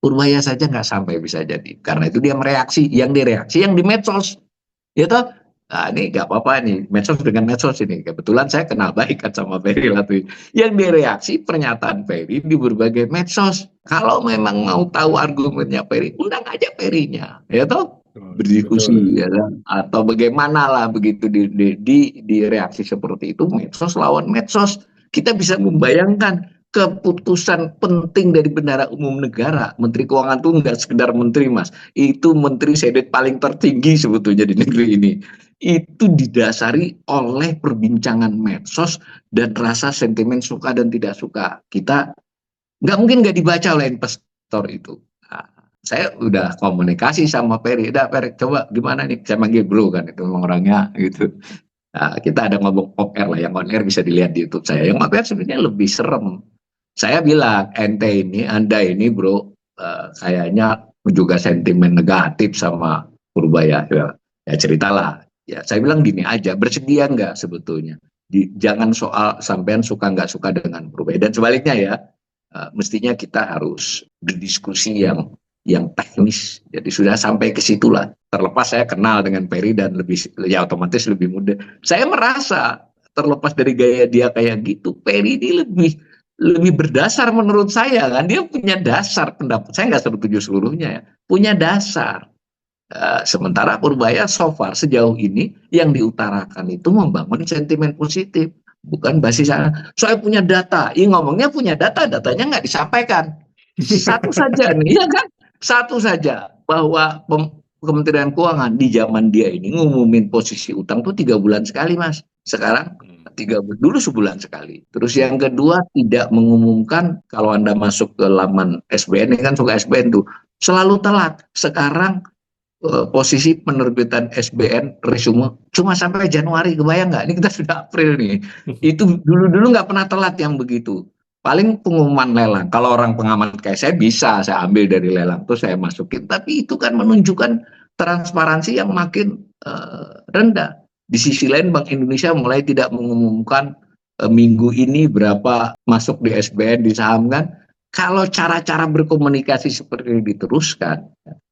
Purbaya saja nggak sampai bisa jadi. Karena itu dia mereaksi, yang direaksi yang di medsos. Ya toh? Nah, ini nggak apa-apa nih, medsos dengan medsos ini. Kebetulan saya kenal baik kan sama Ferry Latwi. Yang direaksi pernyataan Ferry di berbagai medsos. Kalau memang mau tahu argumennya Ferry, undang aja Ferry-nya. Ya toh? Betul, Berdiskusi betul. ya kan? Atau bagaimana lah begitu di reaksi seperti itu, medsos lawan medsos. Kita bisa membayangkan keputusan penting dari bendara umum negara. Menteri Keuangan itu nggak sekedar menteri, Mas. Itu menteri sedet paling tertinggi sebetulnya di negeri ini. Itu didasari oleh perbincangan medsos dan rasa sentimen suka dan tidak suka. Kita nggak mungkin nggak dibaca oleh investor itu. Nah, saya udah komunikasi sama Ferry. Udah Ferry, coba gimana nih? Saya manggil bro kan, itu memang orangnya gitu. Nah, kita ada ngomong off air lah, yang on air bisa dilihat di YouTube saya. Yang off air sebenarnya lebih serem. Saya bilang, Anda ini bro, kayaknya juga sentimen negatif sama Purbaya. Ya ceritalah. Ya, saya bilang gini aja, bersedia nggak sebetulnya? Jangan soal sampean suka nggak suka dengan Purbaya. Dan sebaliknya ya, mestinya kita harus berdiskusi yang teknis. Jadi sudah sampai ke situlah. Terlepas saya kenal dengan Ferry dan lebih ya otomatis lebih mudah. Saya merasa terlepas dari gaya dia kayak gitu, Ferry ini lebih berdasar menurut saya kan. Dia punya dasar pendapat. Saya nggak setuju seluruhnya ya. Punya dasar. Sementara Purbaya so far sejauh ini yang diutarakan itu membangun sentimen positif, bukan basis saya punya data. Ini ngomongnya punya data, datanya nggak disampaikan. Satu saja nih, ya kan? Satu saja bahwa Kementerian Keuangan di zaman dia ini ngumumin posisi utang tuh 3 bulan sekali, Mas. Sekarang dulu sebulan sekali. Terus yang kedua tidak mengumumkan kalau Anda masuk ke laman SBN, ini kan suka SBN tuh selalu telat. Sekarang posisi penerbitan SBN resume cuma sampai Januari, kebayang nggak? Ini kita sudah April nih. Itu dulu nggak pernah telat yang begitu. Paling pengumuman lelang. Kalau orang pengamat kayak saya bisa saya ambil dari lelang tuh saya masukin. Tapi itu kan menunjukkan transparansi yang makin rendah. Di sisi lain Bank Indonesia mulai tidak mengumumkan minggu ini berapa masuk di SBN, di saham kan. Kalau cara-cara berkomunikasi seperti ini diteruskan,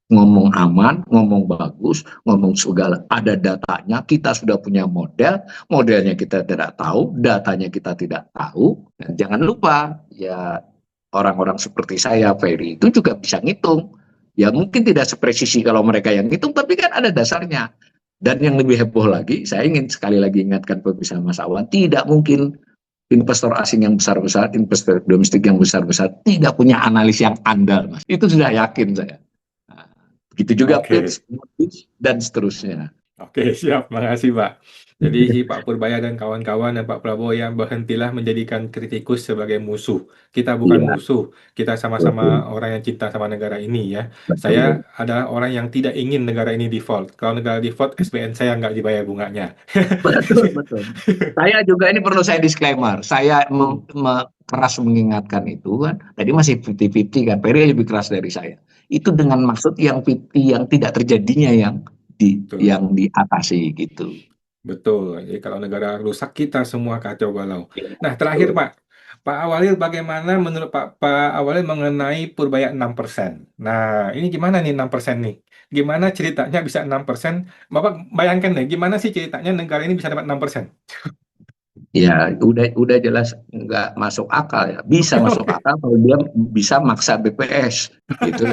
ngomong aman, ngomong bagus, ngomong segala, ada datanya, kita sudah punya model, modelnya kita tidak tahu, datanya kita tidak tahu, dan jangan lupa, ya orang-orang seperti saya, Ferry, itu juga bisa ngitung. Ya mungkin tidak sepresisi kalau mereka yang ngitung, tapi kan ada dasarnya. Dan yang lebih heboh lagi, saya ingin sekali lagi ingatkan pemirsa Mas Awan, tidak mungkin investor asing yang besar-besar, investor domestik yang besar-besar tidak punya analis yang andal, Mas. Itu sudah yakin saya. Nah, begitu juga Oke. Fitch, Moody's, dan seterusnya. Oke, siap. Makasih, Pak. Jadi, si Pak Purbaya dan kawan-kawan dan Pak Prabowo yang berhentilah menjadikan kritikus sebagai musuh. Kita bukan Iya, musuh. Kita betul, sama-sama orang yang cinta sama negara ini ya. betul. Saya adalah orang yang tidak ingin negara ini default. Kalau negara default, SPN saya nggak dibayar bunganya. Betul, betul. Saya juga ini perlu saya disclaimer. Saya Hmm, keras mengingatkan itu kan. Tadi masih 50-50 kan. Peri lebih keras dari saya. Itu dengan maksud yang 50 yang tidak terjadinya betul. yang diatasi gitu. Betul. Jadi kalau negara rusak kita semua kacau balau. Ya, Nah, terakhir betul. Pak. Pak Awalil bagaimana menurut Pak Awalil mengenai Purbaya 6%? Nah, ini gimana nih 6% nih? Gimana ceritanya bisa 6%? Bapak bayangkan deh, gimana sih ceritanya negara ini bisa dapat 6%? Ya, udah jelas nggak masuk akal ya. Bisa masuk Oke. akal kalau dia bisa maksa BPS gitu.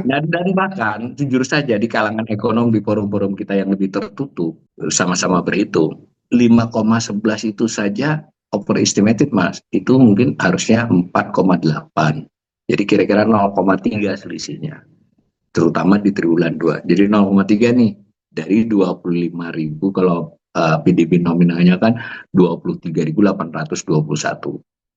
Dan bahkan jujur saja di kalangan ekonom di forum-forum kita yang lebih tertutup sama-sama berhitung 5,11 itu saja overestimated, Mas. Itu mungkin harusnya 4,8. Jadi kira-kira 0,3 selisihnya. Terutama di triwulan 2. Jadi 0,3 nih dari 25.000 kalau PDB nominalnya kan 23.821.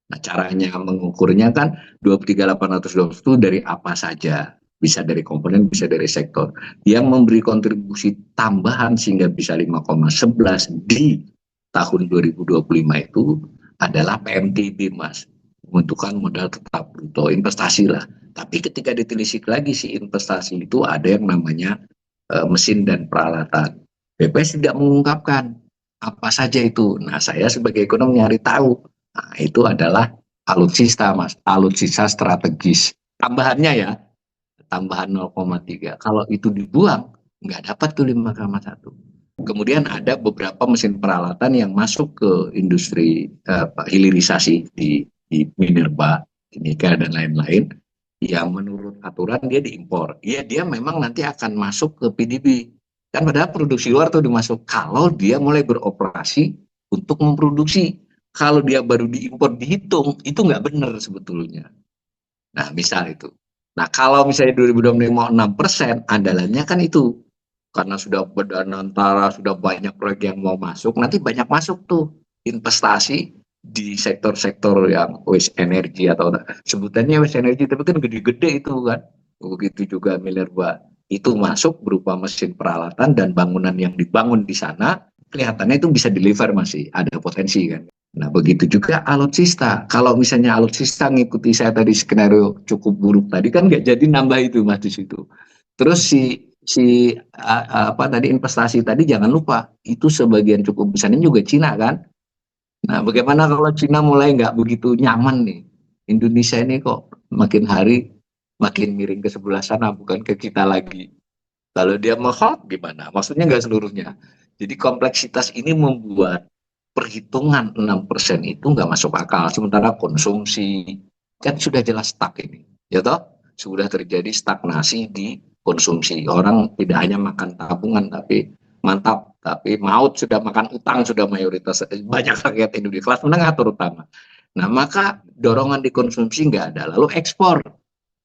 Nah, caranya mengukurnya kan 23.821 itu dari apa saja. Bisa dari komponen, bisa dari sektor. Yang memberi kontribusi tambahan sehingga bisa 5,11 di tahun 2025 itu adalah PMTB, Mas. Pembentukan modal tetap bruto investasi lah. Tapi ketika ditelisik lagi si investasi itu ada yang namanya mesin dan peralatan. BPS tidak mengungkapkan apa saja itu. Nah, saya sebagai ekonom nyari tahu. Nah, itu adalah alutsista, Mas. Alutsista strategis. Tambahannya ya, tambahan 0,3. Kalau itu dibuang, nggak dapat tuh 5,1. Kemudian ada beberapa mesin peralatan yang masuk ke industri hilirisasi di Minerba, Timika, dan lain-lain yang menurut aturan dia diimpor. Ya dia memang nanti akan masuk ke PDB. Kan padahal produksi luar tuh dimasuk kalau dia mulai beroperasi untuk memproduksi. Kalau dia baru diimpor dihitung, itu nggak benar sebetulnya. Nah, misal itu. Nah, kalau misalnya 2025 mau 6%, andalannya kan itu. Karena sudah berdanantara, sudah banyak proyek yang mau masuk, nanti banyak masuk tuh investasi di sektor-sektor yang waste energy atau sebutannya waste energy, tapi kan gede-gede itu kan. Begitu juga Minerba. Itu masuk berupa mesin peralatan dan bangunan yang dibangun di sana, kelihatannya itu bisa deliver masih, ada potensi kan. Nah, begitu juga alutsista. Kalau misalnya alutsista ngikuti saya tadi skenario cukup buruk tadi kan nggak jadi nambah itu Mas di situ. Terus apa tadi investasi tadi jangan lupa itu sebagian cukup besarnya juga Cina kan. Nah, bagaimana kalau Cina mulai nggak begitu nyaman nih? Indonesia ini kok makin hari makin miring ke sebelah sana bukan ke kita lagi. Kalau dia mau gimana? Maksudnya nggak seluruhnya. Jadi kompleksitas ini membuat perhitungan 6% itu nggak masuk akal. Sementara konsumsi kan sudah jelas stuck ini. Ya toh? Sudah terjadi stagnasi di konsumsi. Orang tidak hanya makan tabungan tapi mantap. Tapi maut sudah makan utang sudah mayoritas. Banyak rakyat Indonesia kelas menengah terutama. Nah maka dorongan di konsumsi nggak ada. Lalu ekspor.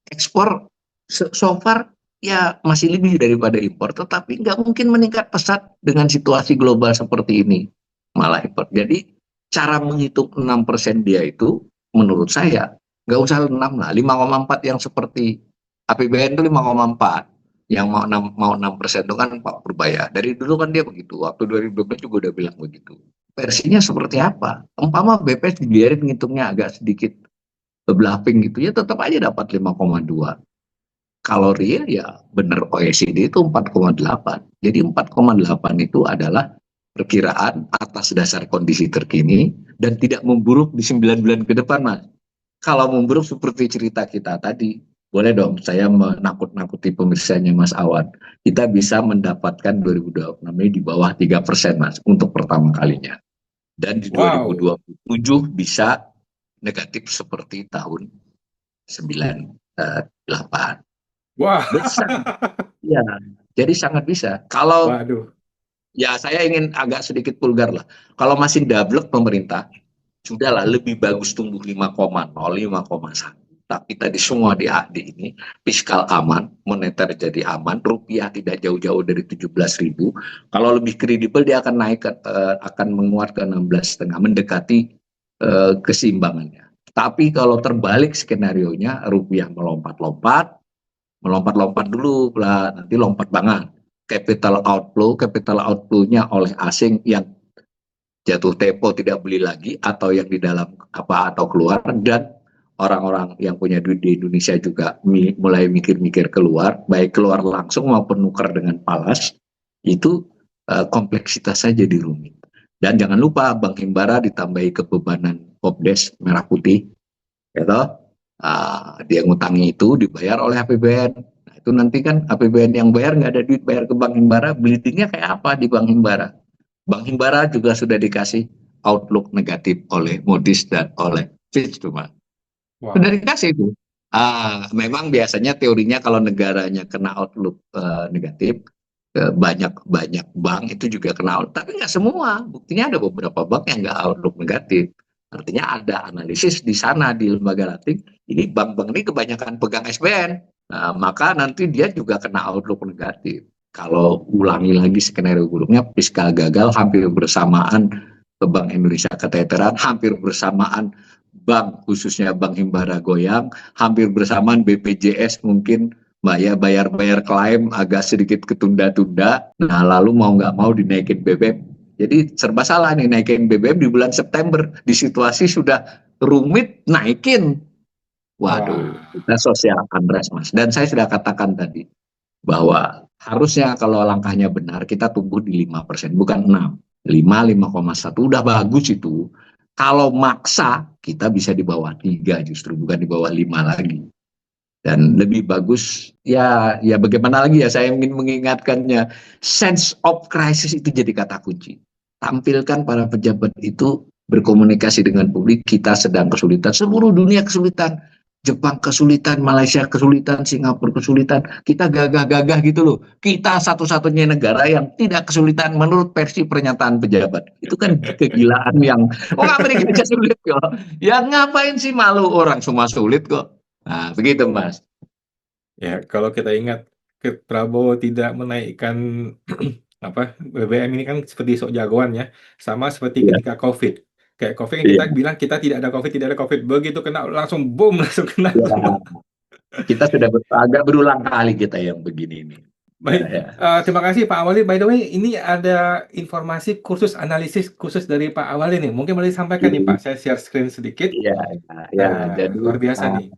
Ekspor so far ya masih lebih daripada impor, tetapi nggak mungkin meningkat pesat dengan situasi global seperti ini, malah impor. Jadi cara menghitung 6% dia itu menurut saya nggak usah 6 lah, 5,4 yang seperti APBN itu 5,4, yang mau 6% itu kan Pak Purbaya. Dari dulu kan dia begitu, waktu 2012 juga udah bilang begitu. Versinya seperti apa? Umpama BPS dibiarin ngitungnya agak sedikit bluffing gitu ya tetap aja dapat 5,2. Kalau real ya benar OECD itu 4,8. Jadi 4,8 itu adalah perkiraan atas dasar kondisi terkini dan tidak memburuk di 9 bulan ke depan, Mas. Kalau memburuk seperti cerita kita tadi, boleh dong saya menakut-nakuti pemirsanya Mas Awan. Kita bisa mendapatkan 2026 ini di bawah 3% Mas untuk pertama kalinya. Dan di Wow, 2027 bisa negatif seperti tahun 98. wah, Besar. Ya, jadi sangat bisa. Kalau waduh, ya saya ingin agak sedikit vulgar lah. Kalau masih dablek pemerintah, sudahlah lebih bagus tumbuh 5,0, 5,1. Tapi tadi semua di ini fiskal aman, moneter jadi aman, rupiah tidak jauh-jauh dari 17.000. Kalau lebih kredibel dia akan naik akan menguat ke 16,5, mendekati keseimbangannya. Tapi kalau terbalik skenario-nya, rupiah melompat-lompat, melompat-lompat dulu lah, nanti lompat banget. Capital outflow-nya oleh asing yang jatuh tempo tidak beli lagi atau yang di dalam apa atau keluar, dan orang-orang yang punya duit di Indonesia juga mulai mikir-mikir keluar, baik keluar langsung maupun nukar dengan falas, itu kompleksitasnya jadi rumit. Dan jangan lupa Bank Himbara ditambahi kebebanan Popdes merah putih, gitu. Dia ngutangi itu dibayar oleh APBN. Nah, itu nanti kan APBN yang bayar nggak ada duit bayar ke Bank Himbara, bleedingnya kayak apa di Bank Himbara? Bank Himbara juga sudah dikasih outlook negatif oleh Moody's dan oleh Fitch, cuma sudah wow. dikasih itu. Memang biasanya teorinya kalau negaranya kena outlook negatif, banyak banyak bank itu juga kena outlook, tapi nggak semua. Buktinya ada beberapa bank yang nggak outlook negatif. Artinya ada analisis di sana di lembaga rating. Ini bank-bank ini kebanyakan pegang SBN, maka nanti dia juga kena outlook negatif. Kalau ulangi lagi skenario buruknya, fiskal gagal hampir bersamaan ke Bank Indonesia keteteran, hampir bersamaan bank khususnya Bank Himbara goyang, hampir bersamaan BPJS mungkin bayar klaim agak sedikit ketunda-tunda. Nah, lalu mau nggak mau dinaikin BBM. Jadi serba salah nih naikin BBM di bulan September. Di situasi sudah rumit naikin. Waduh, Wah, kita sosial unrest Mas. Dan saya sudah katakan tadi bahwa harusnya kalau langkahnya benar kita tumbuh di 5%, bukan 6. 5,1 udah bagus itu. Kalau maksa kita bisa di bawah 3 justru, bukan di bawah 5 lagi. Dan lebih bagus ya bagaimana lagi ya, saya ingin mengingatkannya, sense of crisis itu jadi kata kunci. Tampilkan para pejabat itu berkomunikasi dengan publik, kita sedang kesulitan, seluruh dunia kesulitan, Jepang kesulitan, Malaysia kesulitan, Singapura kesulitan, kita gagah-gagah gitu loh. Kita satu-satunya negara yang tidak kesulitan menurut versi pernyataan pejabat. Itu kan kegilaan yang, oh Amerika aja sulit kok. Ya ngapain sih malu, orang semua sulit kok. Nah, begitu Mas. ya kalau kita ingat Prabowo tidak menaikkan apa BBM ini kan seperti sok jagoan ya, sama seperti Iya, ketika COVID. Kayak COVID kan iya, kita bilang kita tidak ada COVID, tidak ada COVID, begitu kena langsung boom langsung kena. iya. Kita sudah agak berulang kali kita yang begini ini. Ya, Baik, ya. terima kasih Pak Awali. By the way, ini ada informasi kursus analisis khusus dari Pak Awali nih. Mungkin boleh disampaikan nih Pak. Saya share screen sedikit. Iya, ya, ya. Nah, Jadi luar biasa uh, nih.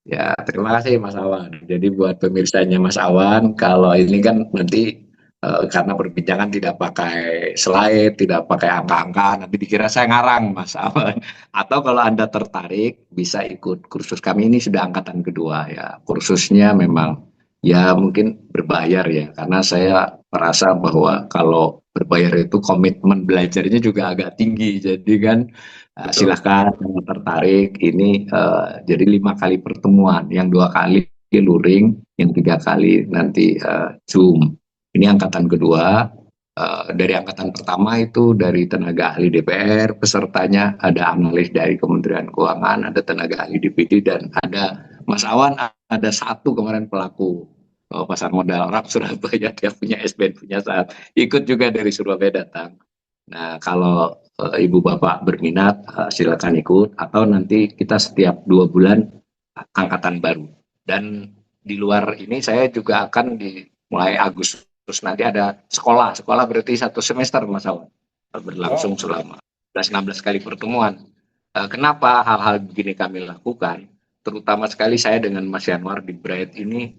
ya, terima kasih Mas Awan. Jadi buat pemirsanya Mas Awan, kalau ini kan nanti karena perbincangan tidak pakai slide, tidak pakai angka-angka, nanti dikira saya ngarang Mas Awan. Atau kalau Anda tertarik, bisa ikut kursus kami, ini sudah angkatan kedua ya. Kursusnya memang ya mungkin berbayar ya, karena saya merasa bahwa kalau berbayar itu komitmen belajarnya juga agak tinggi. Jadi kan Betul. silahkan yang tertarik, ini jadi 5 kali pertemuan, yang 2 kali luring, yang 3 kali nanti Zoom. Ini angkatan kedua. Dari angkatan pertama itu dari tenaga ahli DPR, pesertanya ada analis dari Kementerian Keuangan, ada tenaga ahli DPD, dan ada Mas Awan, ada satu kemarin pelaku pasar modal orang Surabaya, dia punya SBN, punya saat ikut juga dari Surabaya datang. Nah, kalau ibu bapak berminat, silakan ikut, atau nanti kita setiap 2 bulan angkatan baru. Dan di luar ini saya juga akan mulai Agustus nanti ada sekolah. Sekolah berarti 1 semester Mas Awan. Berlangsung Wow. selama 16 kali pertemuan. Kenapa hal-hal begini kami lakukan? Terutama sekali saya dengan Mas Yanwar di Bright ini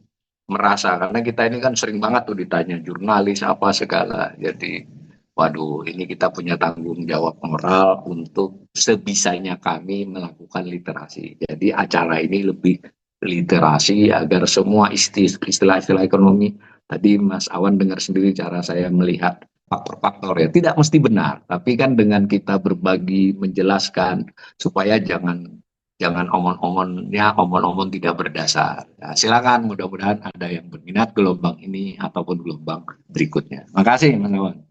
merasa, karena kita ini kan sering banget tuh ditanya jurnalis apa segala. Jadi waduh, ini kita punya tanggung jawab moral untuk sebisanya kami melakukan literasi. Jadi acara ini lebih literasi, agar semua istilah-istilah ekonomi, tadi Mas Awan dengar sendiri cara saya melihat faktor-faktor ya, tidak mesti benar, tapi kan dengan kita berbagi, menjelaskan, supaya jangan jangan omon-omon tidak berdasar. Nah, silakan, mudah-mudahan ada yang berminat gelombang ini ataupun gelombang berikutnya. Makasih Mas Awan.